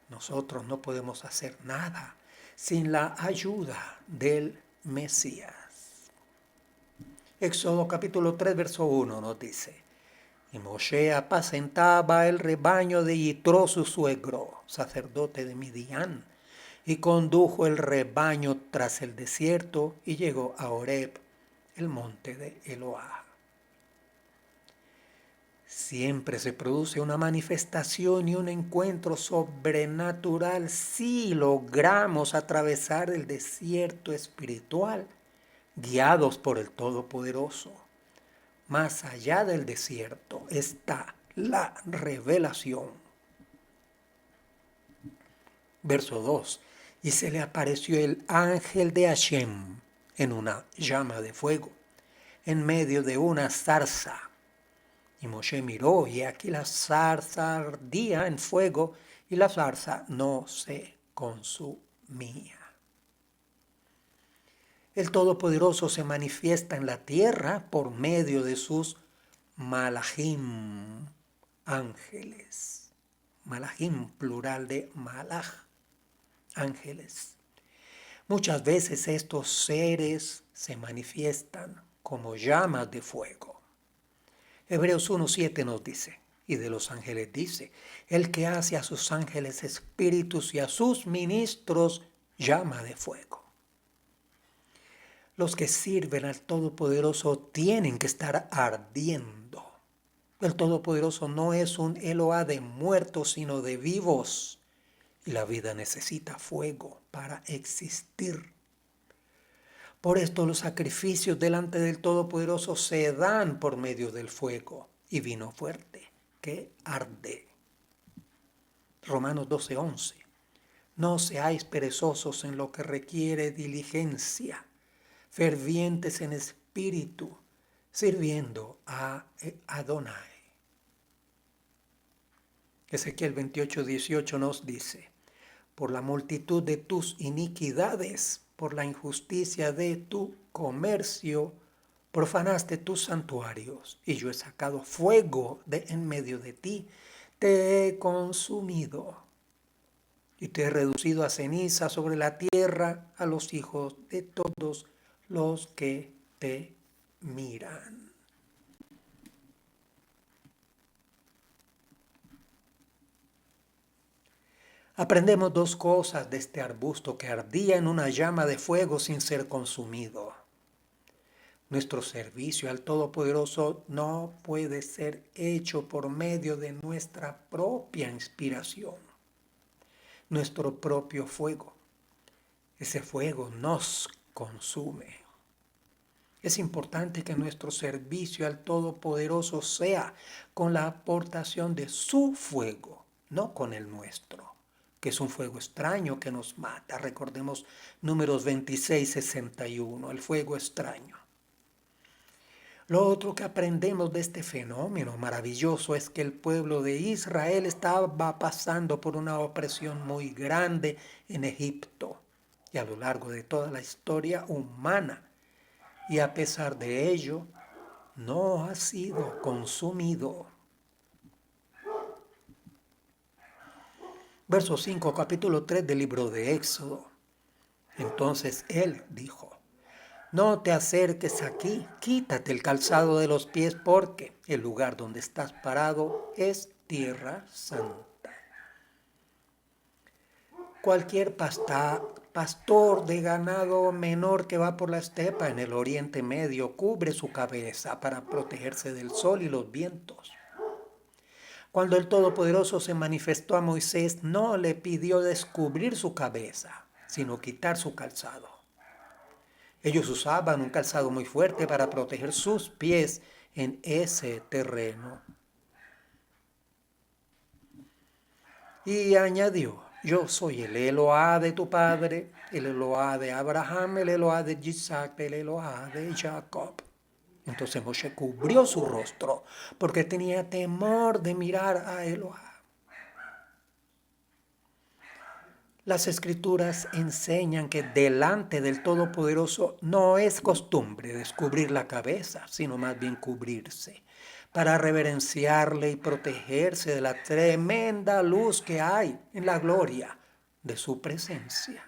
Nosotros no podemos hacer nada sin la ayuda del Mesías. Éxodo capítulo 3, verso 1 nos dice: y Moshe apacentaba el rebaño de Yitro su suegro, sacerdote de Midian, y condujo el rebaño tras el desierto y llegó a Horeb, el monte de Eloah. Siempre se produce una manifestación y un encuentro sobrenatural si logramos atravesar el desierto espiritual, guiados por el Todopoderoso. Más allá del desierto está la revelación. Verso 2. Y se le apareció el ángel de Hashem en una llama de fuego, en medio de una zarza. Y Moshe miró, y aquí la zarza ardía en fuego, y la zarza no se consumía. El Todopoderoso se manifiesta en la tierra por medio de sus malachim, ángeles. Malachim, plural de malach, ángeles. Muchas veces estos seres se manifiestan como llamas de fuego. Hebreos 1:7 nos dice: y de los ángeles dice, el que hace a sus ángeles espíritus y a sus ministros llama de fuego. Los que sirven al Todopoderoso tienen que estar ardiendo. El Todopoderoso no es un Eloá de muertos, sino de vivos. Y la vida necesita fuego para existir. Por esto los sacrificios delante del Todopoderoso se dan por medio del fuego y vino fuerte que arde. Romanos 12:11. No seáis perezosos en lo que requiere diligencia, fervientes en espíritu, sirviendo a Adonai. Ezequiel 28:18 nos dice: por la multitud de tus iniquidades, por la injusticia de tu comercio, profanaste tus santuarios, y yo he sacado fuego de en medio de ti, te he consumido, y te he reducido a ceniza sobre la tierra a los hijos de todos los que te miran. Aprendemos dos cosas de este arbusto que ardía en una llama de fuego sin ser consumido. Nuestro servicio al Todopoderoso no puede ser hecho por medio de nuestra propia inspiración, nuestro propio fuego. Ese fuego nos consume. Es importante que nuestro servicio al Todopoderoso sea con la aportación de su fuego, no con el nuestro, que es un fuego extraño que nos mata. Recordemos Números 26:61, el fuego extraño. Lo otro que aprendemos de este fenómeno maravilloso es que el pueblo de Israel estaba pasando por una opresión muy grande en Egipto y a lo largo de toda la historia humana. Y a pesar de ello, no ha sido consumido. Verso 5, capítulo 3 del libro de Éxodo. Entonces él dijo: no te acerques aquí, quítate el calzado de los pies, porque el lugar donde estás parado es tierra santa. Cualquier pastor de ganado menor que va por la estepa en el Oriente Medio cubre su cabeza para protegerse del sol y los vientos. Cuando el Todopoderoso se manifestó a Moisés, no le pidió descubrir su cabeza, sino quitar su calzado. Ellos usaban un calzado muy fuerte para proteger sus pies en ese terreno. Y añadió: yo soy el Eloá de tu padre, el Eloá de Abraham, el Eloá de Isaac, el Eloá de Jacob. Entonces Moshe cubrió su rostro porque tenía temor de mirar a Eloá. Las Escrituras enseñan que delante del Todopoderoso no es costumbre descubrir la cabeza, sino más bien cubrirse, para reverenciarle y protegerse de la tremenda luz que hay en la gloria de su presencia.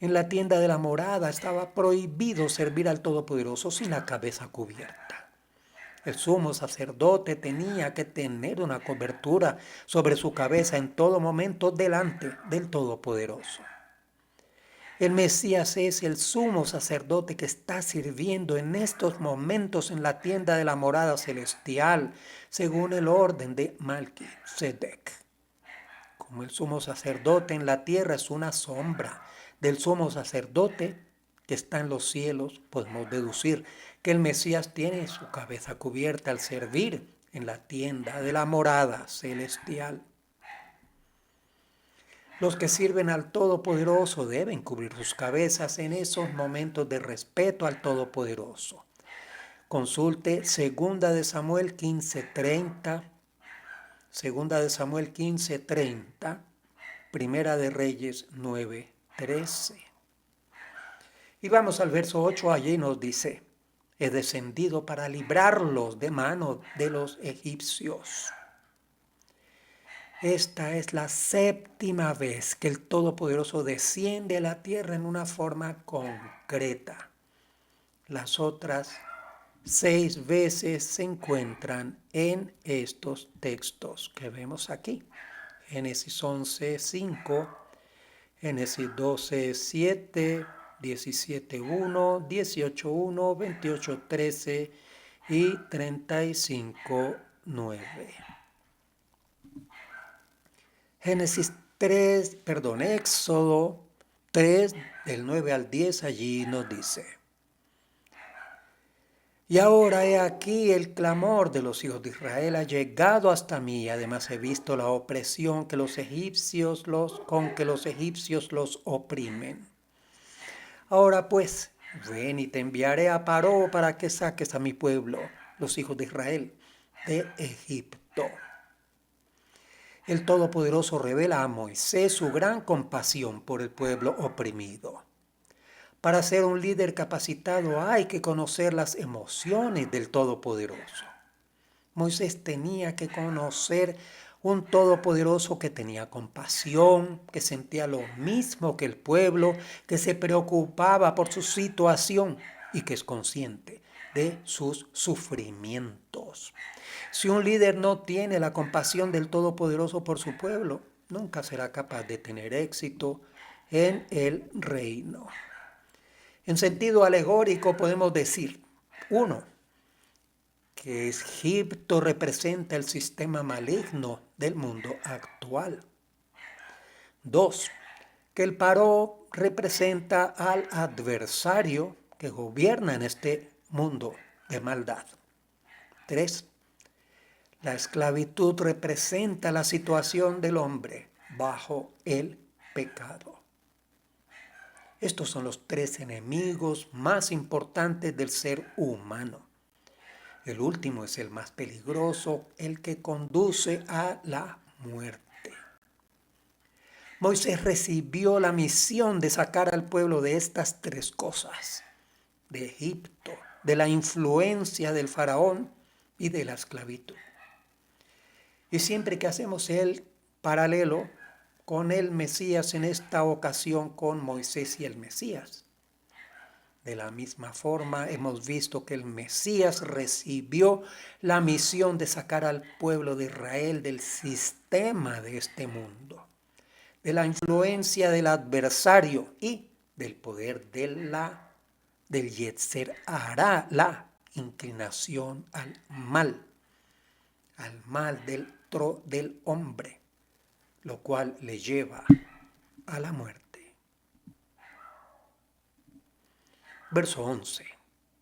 En la tienda de la morada estaba prohibido servir al Todopoderoso sin la cabeza cubierta. El sumo sacerdote tenía que tener una cobertura sobre su cabeza en todo momento delante del Todopoderoso. El Mesías es el sumo sacerdote que está sirviendo en estos momentos en la tienda de la morada celestial, según el orden de Melquisedec. Como el sumo sacerdote en la tierra es una sombra del sumo sacerdote que está en los cielos, podemos deducir que el Mesías tiene su cabeza cubierta al servir en la tienda de la morada celestial. Los que sirven al Todopoderoso deben cubrir sus cabezas en esos momentos de respeto al Todopoderoso. Consulte 2 de Samuel 15:30, 2 de Samuel 15:30, Primera de Reyes 9:13. Y vamos al verso 8, allí nos dice: he descendido para librarlos de mano de los egipcios. Esta es la 7ª vez que el Todopoderoso desciende a la tierra en una forma concreta. Las otras 6 veces se encuentran en estos textos que vemos aquí. Génesis 11:5, Génesis 12:7, 17:1, 18:1, 28:13 y 35:9. Éxodo 3, del 9 al 10, allí nos dice: y ahora he aquí el clamor de los hijos de Israel ha llegado hasta mí. Además he visto la opresión con que los egipcios los oprimen. Ahora pues, ven y te enviaré a Paró para que saques a mi pueblo, los hijos de Israel, de Egipto. El Todopoderoso revela a Moisés su gran compasión por el pueblo oprimido. Para ser un líder capacitado hay que conocer las emociones del Todopoderoso. Moisés tenía que conocer un Todopoderoso que tenía compasión, que sentía lo mismo que el pueblo, que se preocupaba por su situación y que es consciente de sus sufrimientos. Si un líder no tiene la compasión del Todopoderoso por su pueblo, nunca será capaz de tener éxito en el reino. En sentido alegórico podemos decir, 1, que Egipto representa el sistema maligno del mundo actual. 2, que el Paró representa al adversario que gobierna en este mundo de maldad. 3, la esclavitud representa la situación del hombre bajo el pecado. Estos son los 3 enemigos más importantes del ser humano. El último es el más peligroso, el que conduce a la muerte. Moisés recibió la misión de sacar al pueblo de estas 3 cosas, de Egipto, de la influencia del faraón y de la esclavitud. Y siempre que hacemos el paralelo con el Mesías, en esta ocasión con Moisés y el Mesías. De la misma forma hemos visto que el Mesías recibió la misión de sacar al pueblo de Israel del sistema de este mundo, de la influencia del adversario y del poder del Yetzer Hará, la inclinación al mal del hombre, lo cual le lleva a la muerte. Verso 11.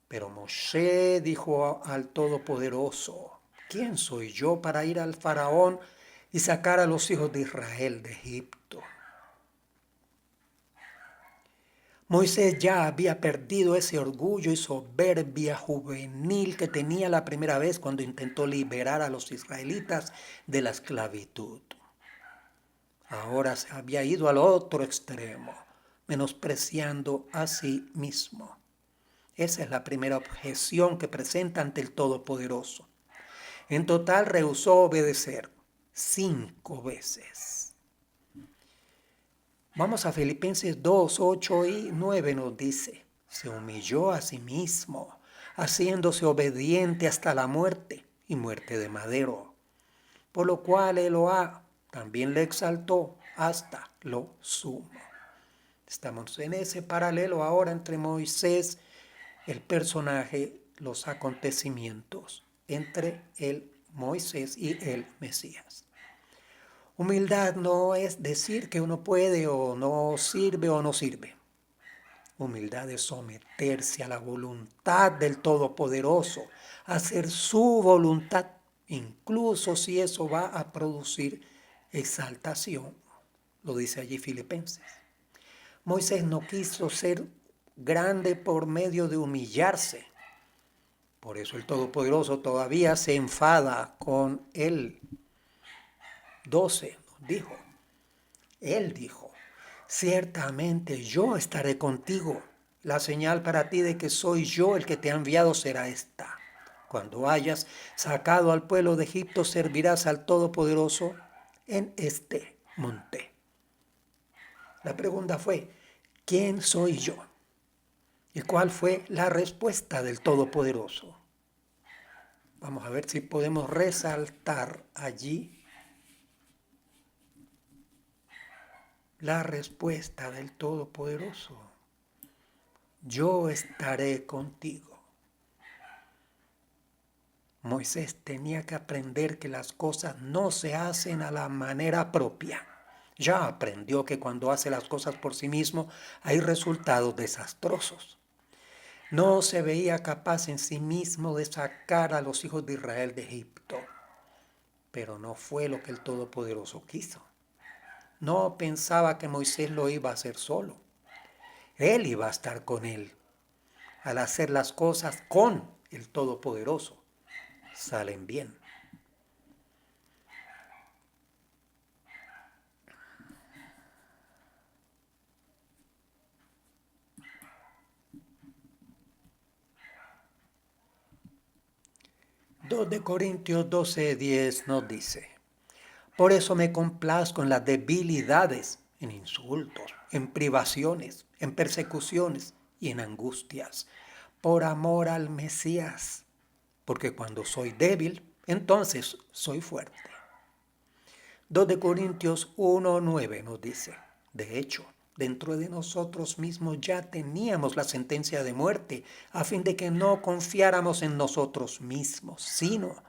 Pero Moshe dijo al Todopoderoso, ¿quién soy yo para ir al faraón y sacar a los hijos de Israel de Egipto? Moisés ya había perdido ese orgullo y soberbia juvenil que tenía la primera vez cuando intentó liberar a los israelitas de la esclavitud. Ahora se había ido al otro extremo, menospreciando a sí mismo. Esa es la primera objeción que presenta ante el Todopoderoso. En total rehusó obedecer 5 veces. Vamos a Filipenses 2, 8 y 9 nos dice, se humilló a sí mismo, haciéndose obediente hasta la muerte y muerte de madero, por lo cual Eloá también le exaltó hasta lo sumo. Estamos en ese paralelo ahora entre Moisés, el personaje, los acontecimientos, entre el Moisés y el Mesías. Humildad no es decir que uno puede o no sirve. Humildad es someterse a la voluntad del Todopoderoso, hacer su voluntad, incluso si eso va a producir exaltación. Lo dice allí Filipenses. Moisés no quiso ser grande por medio de humillarse. Por eso el Todopoderoso todavía se enfada con él. 12 dijo, él dijo, ciertamente yo estaré contigo. La señal para ti de que soy yo el que te ha enviado será esta. Cuando hayas sacado al pueblo de Egipto, servirás al Todopoderoso en este monte. La pregunta fue, ¿quién soy yo? ¿Y cuál fue la respuesta del Todopoderoso? Vamos a ver si podemos resaltar allí la respuesta del Todopoderoso. Yo estaré contigo. Moisés tenía que aprender que las cosas no se hacen a la manera propia. Ya aprendió que cuando hace las cosas por sí mismo hay resultados desastrosos. No se veía capaz en sí mismo de sacar a los hijos de Israel de Egipto, pero no fue lo que el Todopoderoso quiso. No pensaba que Moisés lo iba a hacer solo. Él iba a estar con él. Al hacer las cosas con el Todopoderoso, salen bien. De Corintios 12:10 nos dice, por eso me complazco en las debilidades, en insultos, en privaciones, en persecuciones y en angustias, por amor al Mesías, porque cuando soy débil, entonces soy fuerte. 2 de Corintios 1:9 nos dice, de hecho, Dentro de nosotros mismos ya teníamos la sentencia de muerte, a fin de que no confiáramos en nosotros mismos, sino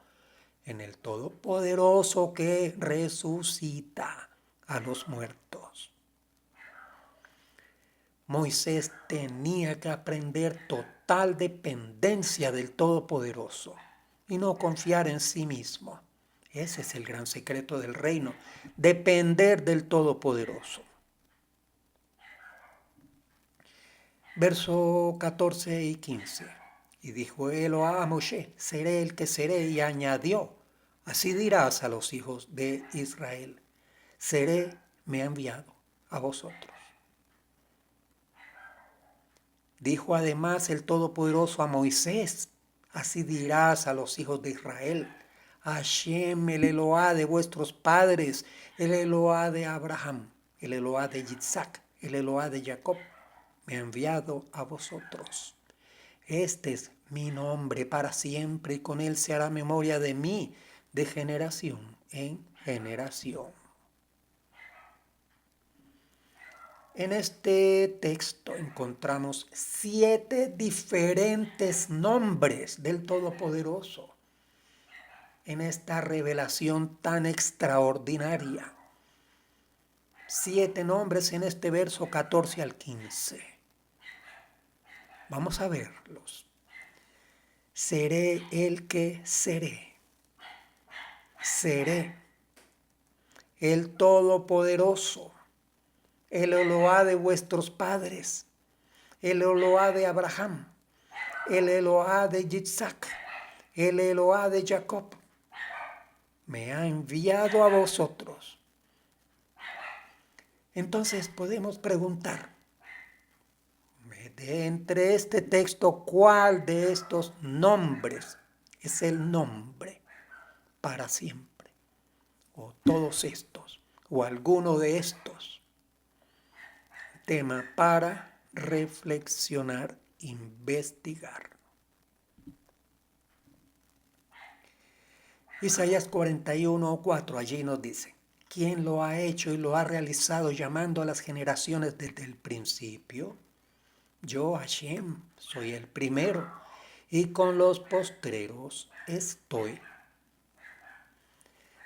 en el Todopoderoso que resucita a los muertos. Moisés tenía que aprender total dependencia del Todopoderoso y no confiar en sí mismo. Ese es el gran secreto del reino, depender del Todopoderoso. Verso 14 y 15. Y dijo Elohá a Moshe, seré el que seré, y añadió, así dirás a los hijos de Israel, seré, me ha enviado a vosotros. Dijo además el Todopoderoso a Moisés, así dirás a los hijos de Israel, Hashem, el Elohá de vuestros padres, el Elohá de Abraham, el Elohá de Yitzhak, el Elohá de Jacob, me ha enviado a vosotros. Este es mi nombre para siempre y con él se hará memoria de mí de generación en generación. En este texto encontramos 7 diferentes nombres del Todopoderoso en esta revelación tan extraordinaria. 7 nombres en este verso 14 al 15. Vamos a verlos. Seré el que seré. Seré el Todopoderoso, el Elohá de vuestros padres, el Elohá de Abraham, el Elohá de Yitzhak, el Elohá de Jacob, me ha enviado a vosotros. Entonces podemos preguntar, de entre este texto, ¿cuál de estos nombres es el nombre para siempre? O todos estos, o alguno de estos. Tema para reflexionar, investigar. Isaías 41:4, allí nos dice, ¿quién lo ha hecho y lo ha realizado llamando a las generaciones desde el principio? Yo, Hashem, soy el primero y con los postreros estoy.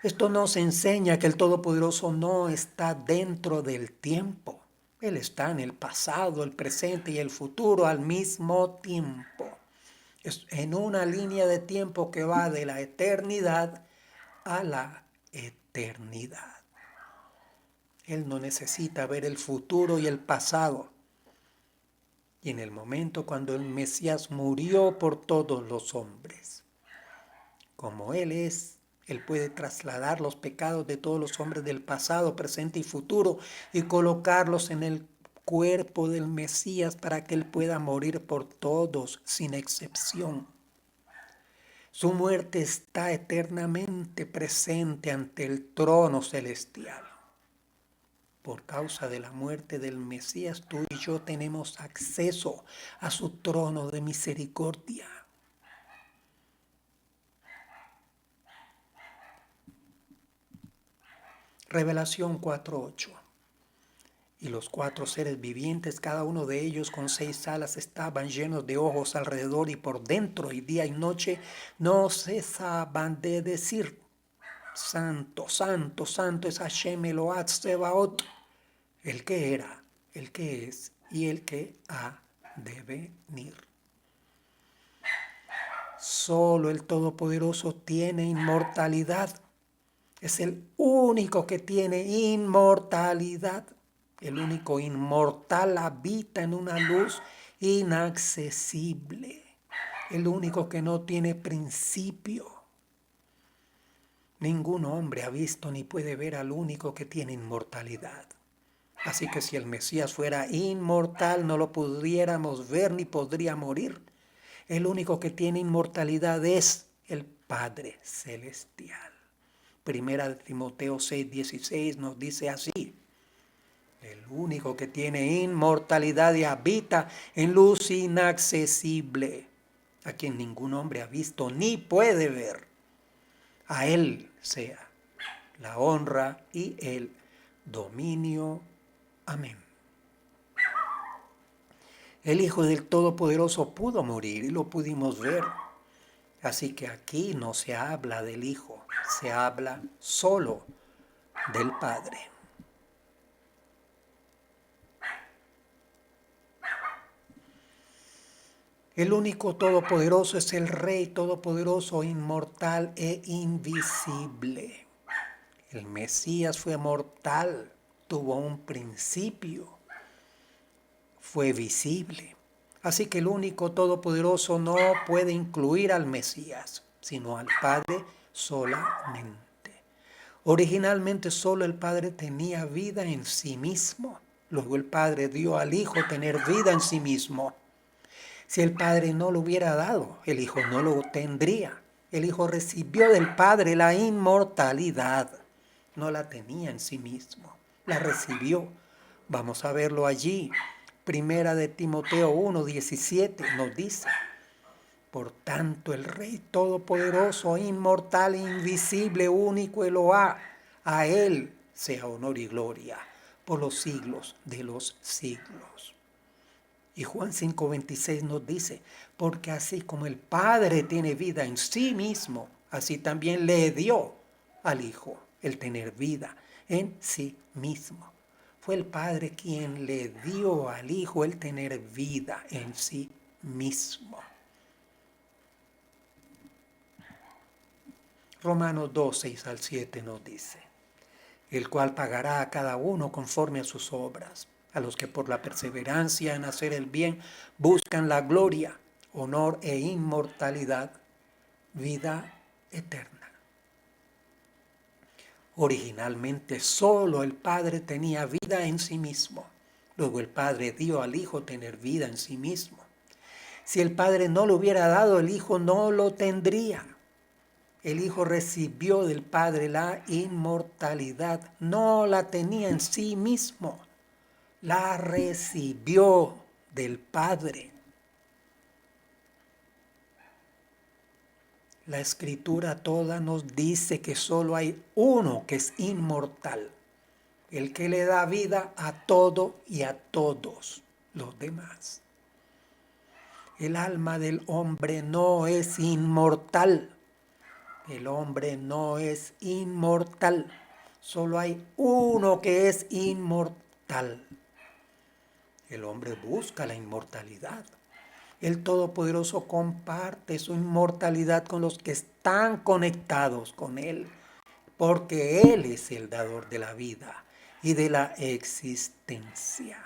Esto nos enseña que el Todopoderoso no está dentro del tiempo. Él está en el pasado, el presente y el futuro al mismo tiempo. Es en una línea de tiempo que va de la eternidad a la eternidad. Él no necesita ver el futuro y el pasado. Y en el momento cuando el Mesías murió por todos los hombres, como Él es, Él puede trasladar los pecados de todos los hombres del pasado, presente y futuro y colocarlos en el cuerpo del Mesías para que Él pueda morir por todos sin excepción. Su muerte está eternamente presente ante el trono celestial. Por causa de la muerte del Mesías, tú y yo tenemos acceso a su trono de misericordia. Revelación 4:8. Y los 4 seres vivientes, cada uno de ellos con 6 alas, estaban llenos de ojos alrededor y por dentro, y día y noche no cesaban de decir, Santo, Santo, Santo es Hashem Elohá Tsebaot, el que era, el que es y el que ha de venir. Solo el Todopoderoso tiene inmortalidad. Es el único que tiene inmortalidad. El único inmortal habita en una luz inaccesible. El único que no tiene principio. Ningún hombre ha visto ni puede ver al único que tiene inmortalidad. Así que si el Mesías fuera inmortal, no lo pudiéramos ver ni podría morir. El único que tiene inmortalidad es el Padre Celestial. Primera de Timoteo 6:16 nos dice así. El único que tiene inmortalidad y habita en luz inaccesible, a quien ningún hombre ha visto ni puede ver. A Él sea la honra y el dominio. Amén. El Hijo del Todopoderoso pudo morir y lo pudimos ver. Así que aquí no se habla del Hijo, se habla solo del Padre. El único todopoderoso es el Rey todopoderoso, inmortal e invisible. El Mesías fue mortal, tuvo un principio, fue visible. Así que el único todopoderoso no puede incluir al Mesías, sino al Padre solamente. Originalmente solo el Padre tenía vida en sí mismo. Luego el Padre dio al Hijo tener vida en sí mismo. Si el Padre no lo hubiera dado, el Hijo no lo tendría. El Hijo recibió del Padre la inmortalidad. No la tenía en sí mismo, la recibió. Vamos a verlo allí. Primera de Timoteo 1:17 nos dice: por tanto, el Rey Todopoderoso, inmortal, invisible, único, Eloá, a Él sea honor y gloria por los siglos de los siglos. Y Juan 5:26 nos dice: porque así como el Padre tiene vida en sí mismo, así también le dio al Hijo el tener vida en sí mismo. Fue el Padre quien le dio al Hijo el tener vida en sí mismo. Romanos 2:6-7 nos dice: el cual pagará a cada uno conforme a sus obras, a los que por la perseverancia en hacer el bien buscan la gloria, honor e inmortalidad, vida eterna. Originalmente solo el Padre tenía vida en sí mismo. Luego el Padre dio al Hijo tener vida en sí mismo. Si el Padre no lo hubiera dado, el Hijo no lo tendría. El Hijo recibió del Padre la inmortalidad. No la tenía en sí mismo. La recibió del Padre. La Escritura toda nos dice que solo hay uno que es inmortal, el que le da vida a todo y a todos los demás. El alma del hombre no es inmortal. El hombre no es inmortal. Solo hay uno que es inmortal. El hombre busca la inmortalidad. El Todopoderoso comparte su inmortalidad con los que están conectados con Él, porque Él es el dador de la vida y de la existencia.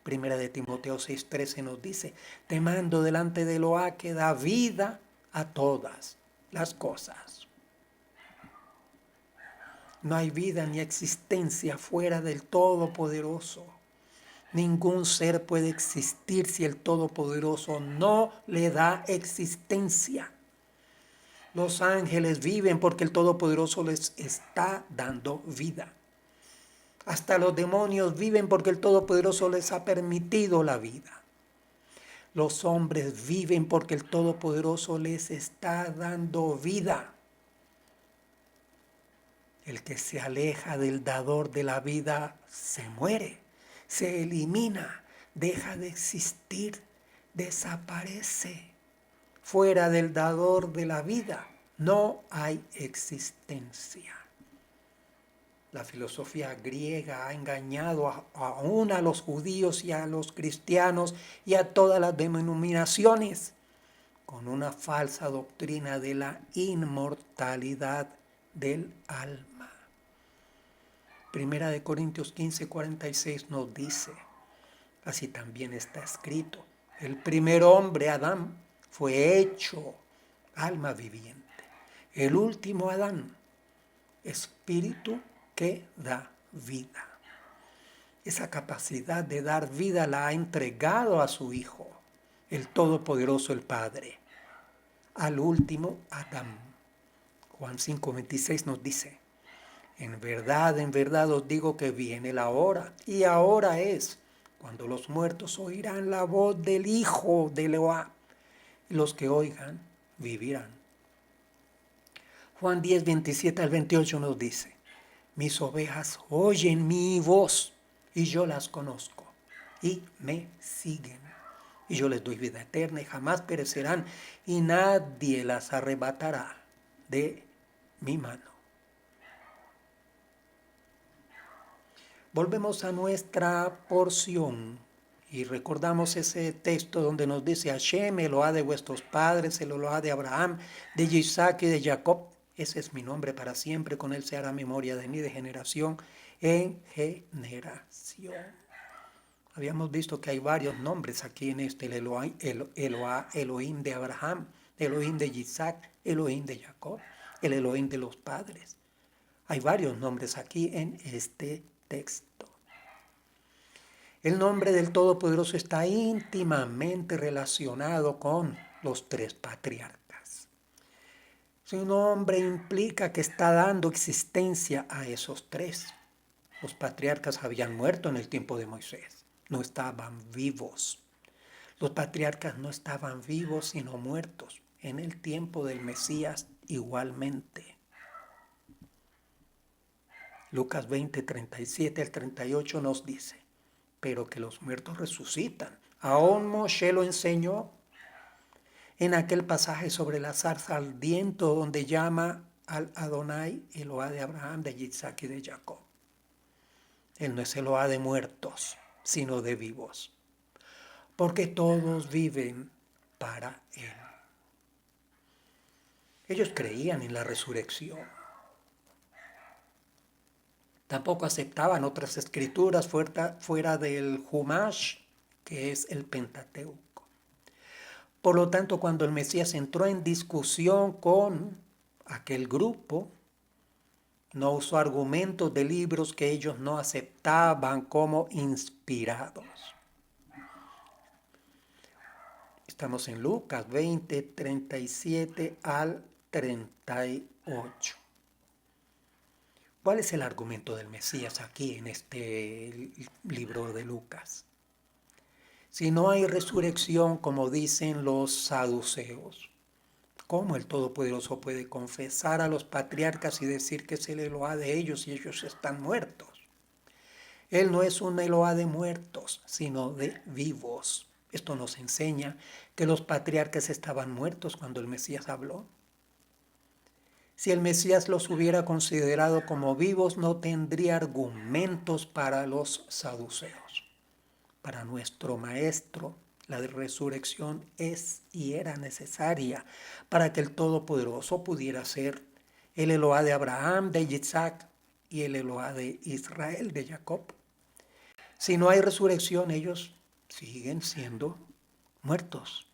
Primera de Timoteo 6:13 nos dice: te mando delante de Eloá que da vida a todas las cosas. No hay vida ni existencia fuera del Todopoderoso. Ningún ser puede existir si el Todopoderoso no le da existencia. Los ángeles viven porque el Todopoderoso les está dando vida. Hasta los demonios viven porque el Todopoderoso les ha permitido la vida. Los hombres viven porque el Todopoderoso les está dando vida. El que se aleja del dador de la vida se muere, se elimina, deja de existir, desaparece. Fuera del dador de la vida no hay existencia. La filosofía griega ha engañado aún a los judíos y a los cristianos y a todas las denominaciones con una falsa doctrina de la inmortalidad del alma. Primera de Corintios 15:46 nos dice: así también está escrito, el primer hombre, Adán, fue hecho alma viviente. El último Adán, espíritu que da vida. Esa capacidad de dar vida la ha entregado a su Hijo, el Todopoderoso, el Padre, al último Adán. Juan 5:26 nos dice: en verdad os digo que viene la hora, y ahora es, cuando los muertos oirán la voz del Hijo de Eloá, y los que oigan vivirán. Juan 10:27-28 nos dice: mis ovejas oyen mi voz, y yo las conozco, y me siguen. y yo les doy vida eterna y jamás perecerán, y nadie las arrebatará de mi mano. Volvemos a nuestra porción y recordamos ese texto donde nos dice: Hashem, Elohá de vuestros padres, el Elohá de Abraham, de Isaac y de Jacob. Ese es mi nombre para siempre, con él se hará memoria de mí de generación en generación. Habíamos visto que hay varios nombres aquí en este: el Elohá, Elohim de Abraham, Elohim de Isaac, Elohim de Jacob, el Elohim de los padres. Hay varios nombres aquí en este texto. El nombre del Todopoderoso está íntimamente relacionado con los tres patriarcas. Su nombre implica que está dando existencia a esos tres. Los patriarcas habían muerto en el tiempo de Moisés, no estaban vivos. Los patriarcas no estaban vivos sino muertos en el tiempo del Mesías igualmente. Lucas 20, 37 al 38 nos dice: pero que los muertos resucitan. Aún Moshe lo enseñó en aquel pasaje sobre la zarza ardiente donde llama al Adonai Elohá de Abraham, de Isaac y de Jacob. Él no es Elohá de muertos, sino de vivos, porque todos viven para Él. Ellos creían en la resurrección. Tampoco aceptaban otras escrituras fuera del Humash, que es el Pentateuco. Por lo tanto, cuando el Mesías entró en discusión con aquel grupo, no usó argumentos de libros que ellos no aceptaban como inspirados. Estamos en Lucas 20, 37 al 38. ¿Cuál es el argumento del Mesías aquí en este libro de Lucas? Si no hay resurrección, como dicen los saduceos, ¿cómo el Todopoderoso puede confesar a los patriarcas y decir que es el Elohá de ellos y ellos están muertos? Él no es un Elohá de muertos, sino de vivos. Esto nos enseña que los patriarcas estaban muertos cuando el Mesías habló. Si el Mesías los hubiera considerado como vivos, no tendría argumentos para los saduceos. Para nuestro Maestro, la resurrección es y era necesaria para que el Todopoderoso pudiera ser el Elohá de Abraham, de Isaac y el Elohá de Israel, de Jacob. Si no hay resurrección, ellos siguen siendo muertos.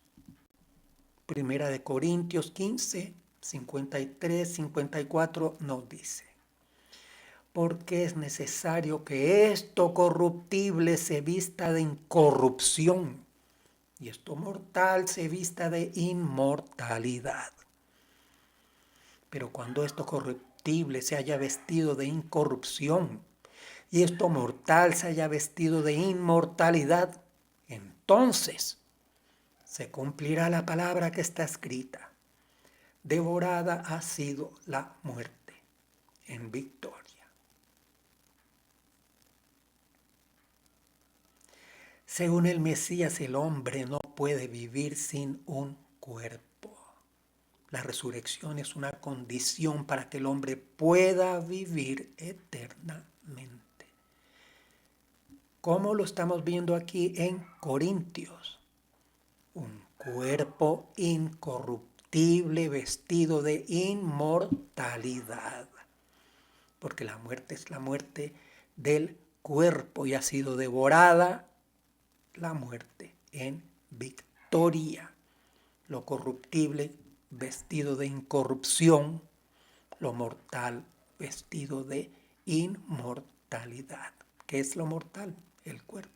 Primera de Corintios 15, 53, 54 nos dice: porque es necesario que esto corruptible se vista de incorrupción y esto mortal se vista de inmortalidad. Pero cuando esto corruptible se haya vestido de incorrupción y esto mortal se haya vestido de inmortalidad, entonces se cumplirá la palabra que está escrita: devorada ha sido la muerte en victoria. Según el Mesías, el hombre no puede vivir sin un cuerpo. La resurrección es una condición para que el hombre pueda vivir eternamente. ¿Cómo lo estamos viendo aquí en Corintios? Un cuerpo incorruptible vestido de inmortalidad. Porque la muerte es la muerte del cuerpo y ha sido devorada la muerte en victoria. Lo corruptible vestido de incorrupción, lo mortal vestido de inmortalidad. ¿Qué es lo mortal? El cuerpo.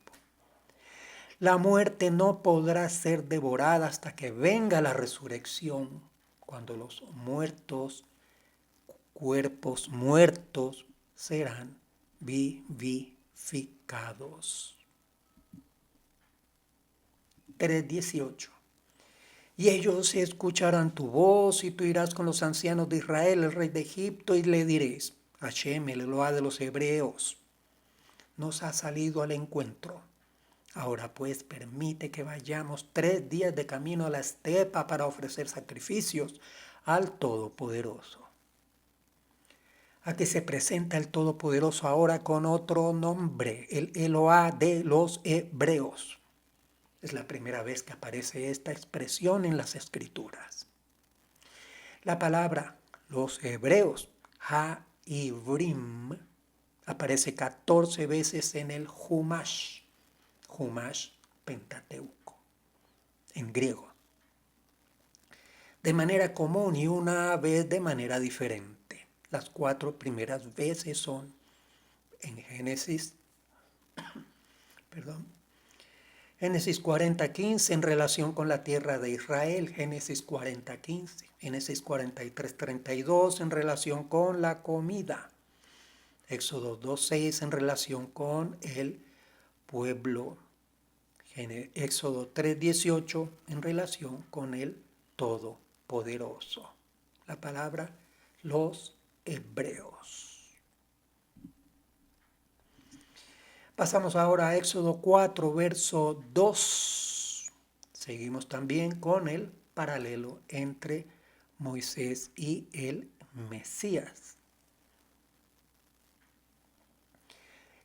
La muerte no podrá ser devorada hasta que venga la resurrección, cuando los muertos, cuerpos muertos, serán vivificados. 3:18. Y ellos escucharán tu voz, y tú irás con los ancianos de Israel, el rey de Egipto, y le diréis: Hashem, el Elohá de los hebreos, nos ha salido al encuentro. Ahora pues permite que vayamos 3 días de camino a la estepa para ofrecer sacrificios al Todopoderoso. Aquí se presenta el Todopoderoso ahora con otro nombre, el Eloá de los hebreos. Es la primera vez que aparece esta expresión en las Escrituras. La palabra los hebreos, ha-ivrim, aparece 14 veces en el Humash, Pentateuco, en griego, de manera común y una vez de manera diferente. Las 4 primeras veces son en Génesis 40:15 en relación con la tierra de Israel, Génesis 40:15, Génesis 43:32 en relación con la comida, Éxodo 2:6 en relación con el pueblo, Éxodo 3:18 en relación con el Todopoderoso. La palabra los hebreos. Pasamos ahora a Éxodo 4, verso 2. Seguimos también con el paralelo entre Moisés y el Mesías.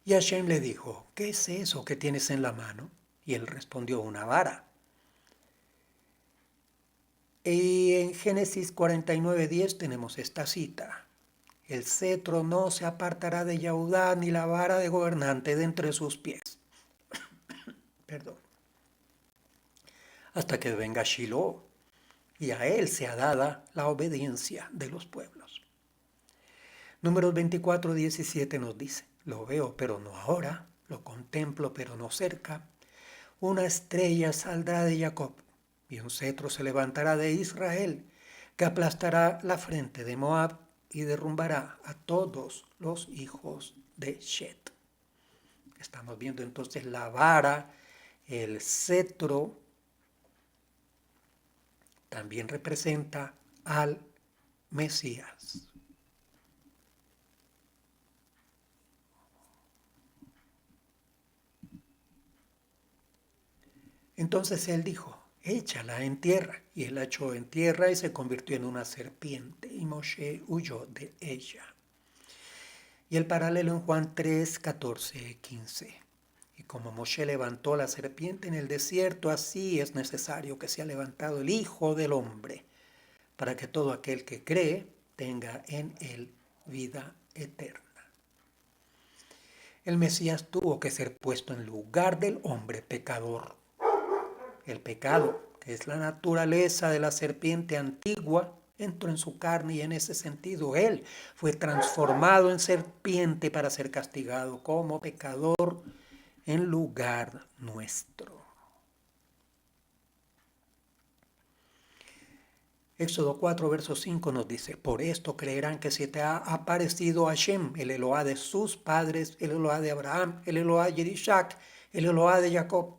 Y Hashem le dijo, ¿qué es eso que tienes en la mano? Y él respondió, una vara. Y en Génesis 49:10 tenemos esta cita. El cetro no se apartará de Yahudá, ni la vara de gobernante de entre sus pies. Hasta que venga Shiloh, y a él sea dada la obediencia de los pueblos. Números 24:17 nos dice, lo veo, pero no ahora, lo contemplo, pero no cerca. Una estrella saldrá de Jacob, y un cetro se levantará de Israel, que aplastará la frente de Moab y derrumbará a todos los hijos de Shet. Estamos viendo entonces la vara, el cetro, también representa al Mesías. Entonces él dijo, échala en tierra. Y él la echó en tierra y se convirtió en una serpiente. Y Moshe huyó de ella. Y el paralelo en Juan 3, 14, 15. Y como Moshe levantó la serpiente en el desierto, así es necesario que sea levantado el Hijo del Hombre, para que todo aquel que cree tenga en él vida eterna. El Mesías tuvo que ser puesto en lugar del hombre pecador. El pecado, que es la naturaleza de la serpiente antigua, entró en su carne y en ese sentido él fue transformado en serpiente para ser castigado como pecador en lugar nuestro. Éxodo 4, verso 5 nos dice, por esto creerán que se te ha aparecido Hashem, el Eloá de sus padres, el Eloá de Abraham, el Eloá de Isaac, el Eloá de Jacob.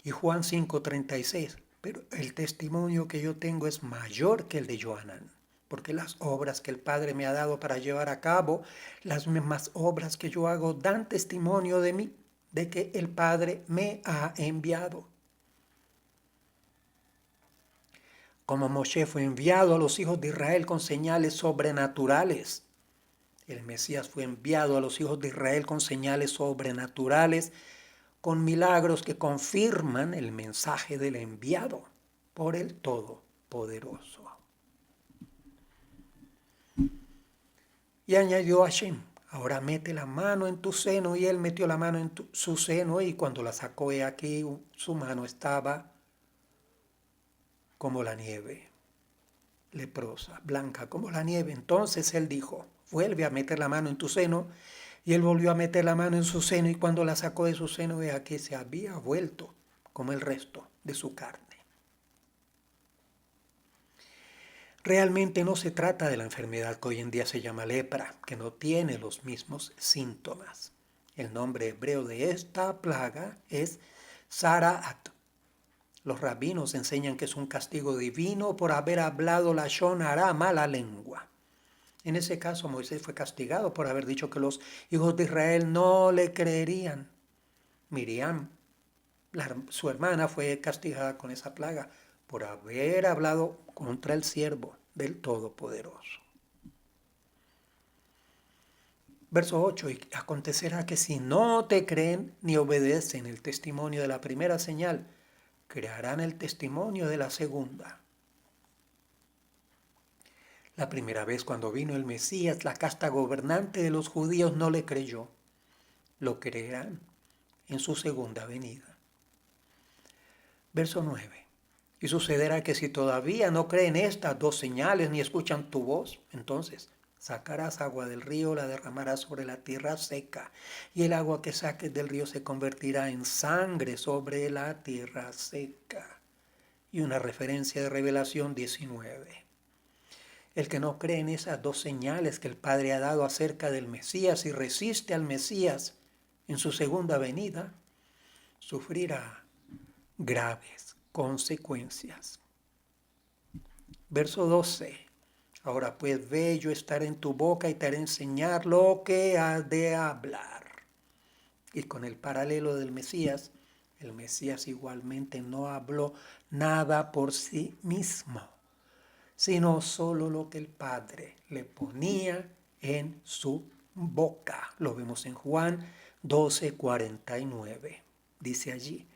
Y Juan 5:36, pero el testimonio que yo tengo es mayor que el de Johanán, porque las obras que el Padre me ha dado para llevar a cabo, las mismas obras que yo hago, dan testimonio de mí, de que el Padre me ha enviado. Como Moshe fue enviado a los hijos de Israel con señales sobrenaturales, el Mesías fue enviado a los hijos de Israel con señales sobrenaturales, con milagros que confirman el mensaje del enviado por el Todopoderoso. Y añadió a Hashem, ahora mete la mano en tu seno, y él metió la mano en su seno, y cuando la sacó, he aquí, su mano estaba como la nieve, leprosa, blanca como la nieve. Entonces él dijo, vuelve a meter la mano en tu seno. Y él volvió a meter la mano en su seno, y cuando la sacó de su seno, vea que se había vuelto como el resto de su carne. Realmente no se trata de la enfermedad que hoy en día se llama lepra, que no tiene los mismos síntomas. El nombre hebreo de esta plaga es Zaraat. Los rabinos enseñan que es un castigo divino por haber hablado la Shon Hará, mala lengua. En ese caso, Moisés fue castigado por haber dicho que los hijos de Israel no le creerían. Miriam, su hermana, fue castigada con esa plaga por haber hablado contra el siervo del Todopoderoso. Verso 8, y acontecerá que si no te creen ni obedecen el testimonio de la primera señal, crearán el testimonio de la segunda. La primera vez cuando vino el Mesías, la casta gobernante de los judíos no le creyó. Lo creerán en su segunda venida. Verso 9. Y sucederá que si todavía no creen estas dos señales ni escuchan tu voz, entonces sacarás agua del río, la derramarás sobre la tierra seca, y el agua que saques del río se convertirá en sangre sobre la tierra seca. Y una referencia de Revelación 19. El que no cree en esas dos señales que el Padre ha dado acerca del Mesías y resiste al Mesías en su segunda venida, sufrirá graves consecuencias. Verso 12. Ahora pues ve, yo estaré en tu boca y te haré enseñar lo que has de hablar. Y con el paralelo del Mesías, el Mesías igualmente no habló nada por sí mismo, sino solo lo que el Padre le ponía en su boca. Lo vemos en Juan 12:49. Dice allí,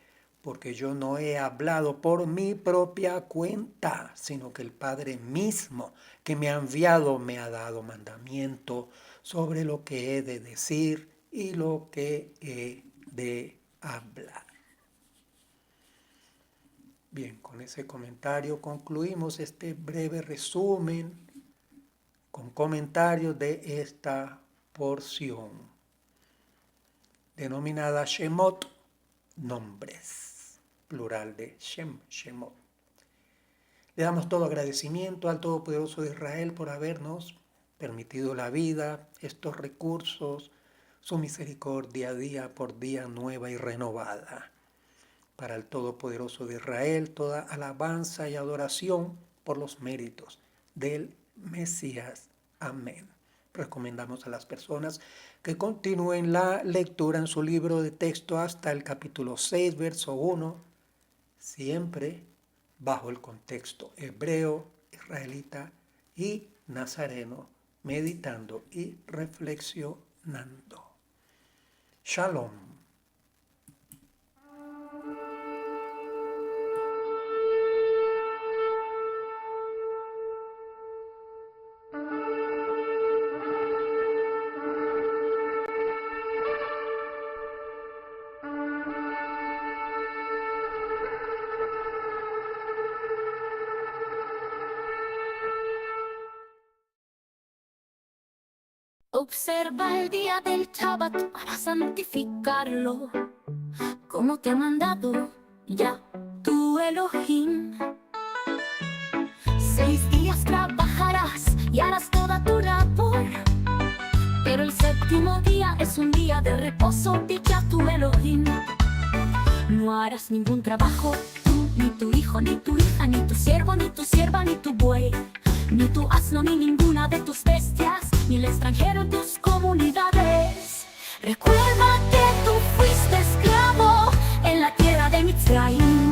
porque yo no he hablado por mi propia cuenta, sino que el Padre mismo que me ha enviado me ha dado mandamiento sobre lo que he de decir y lo que he de hablar. Bien, con ese comentario concluimos este breve resumen con comentarios de esta porción denominada Shemot, nombres, plural de Shem, Shemot. Le damos todo agradecimiento al Todopoderoso de Israel por habernos permitido la vida, estos recursos, su misericordia día por día nueva y renovada. Para el Todopoderoso de Israel, toda alabanza y adoración por los méritos del Mesías. Amén. Recomendamos a las personas que continúen la lectura en su libro de texto hasta el capítulo 6, verso 1, siempre bajo el contexto hebreo, israelita y nazareno, meditando y reflexionando. Shalom. Observa el día del Shabbat para santificarlo, como te ha mandado ya tu Elohim. 6 días trabajarás y harás toda tu labor, pero el séptimo día es un día de reposo de ya tu Elohim. No harás ningún trabajo, tú, ni tu hijo, ni tu hija, ni tu siervo, ni tu sierva, ni tu buey, ni tu asno, ni ninguna de tus bestias, ni el extranjero en tus comunidades. Recuerda que tú fuiste esclavo en la tierra de Mitzrayim.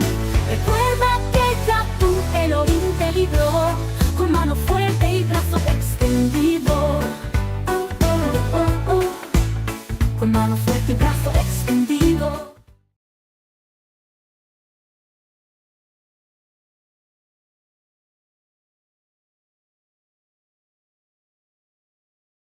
Recuerda que ya tu Elohim te libró con mano fuerte y brazo extendido. Con mano fuerte y brazo extendido.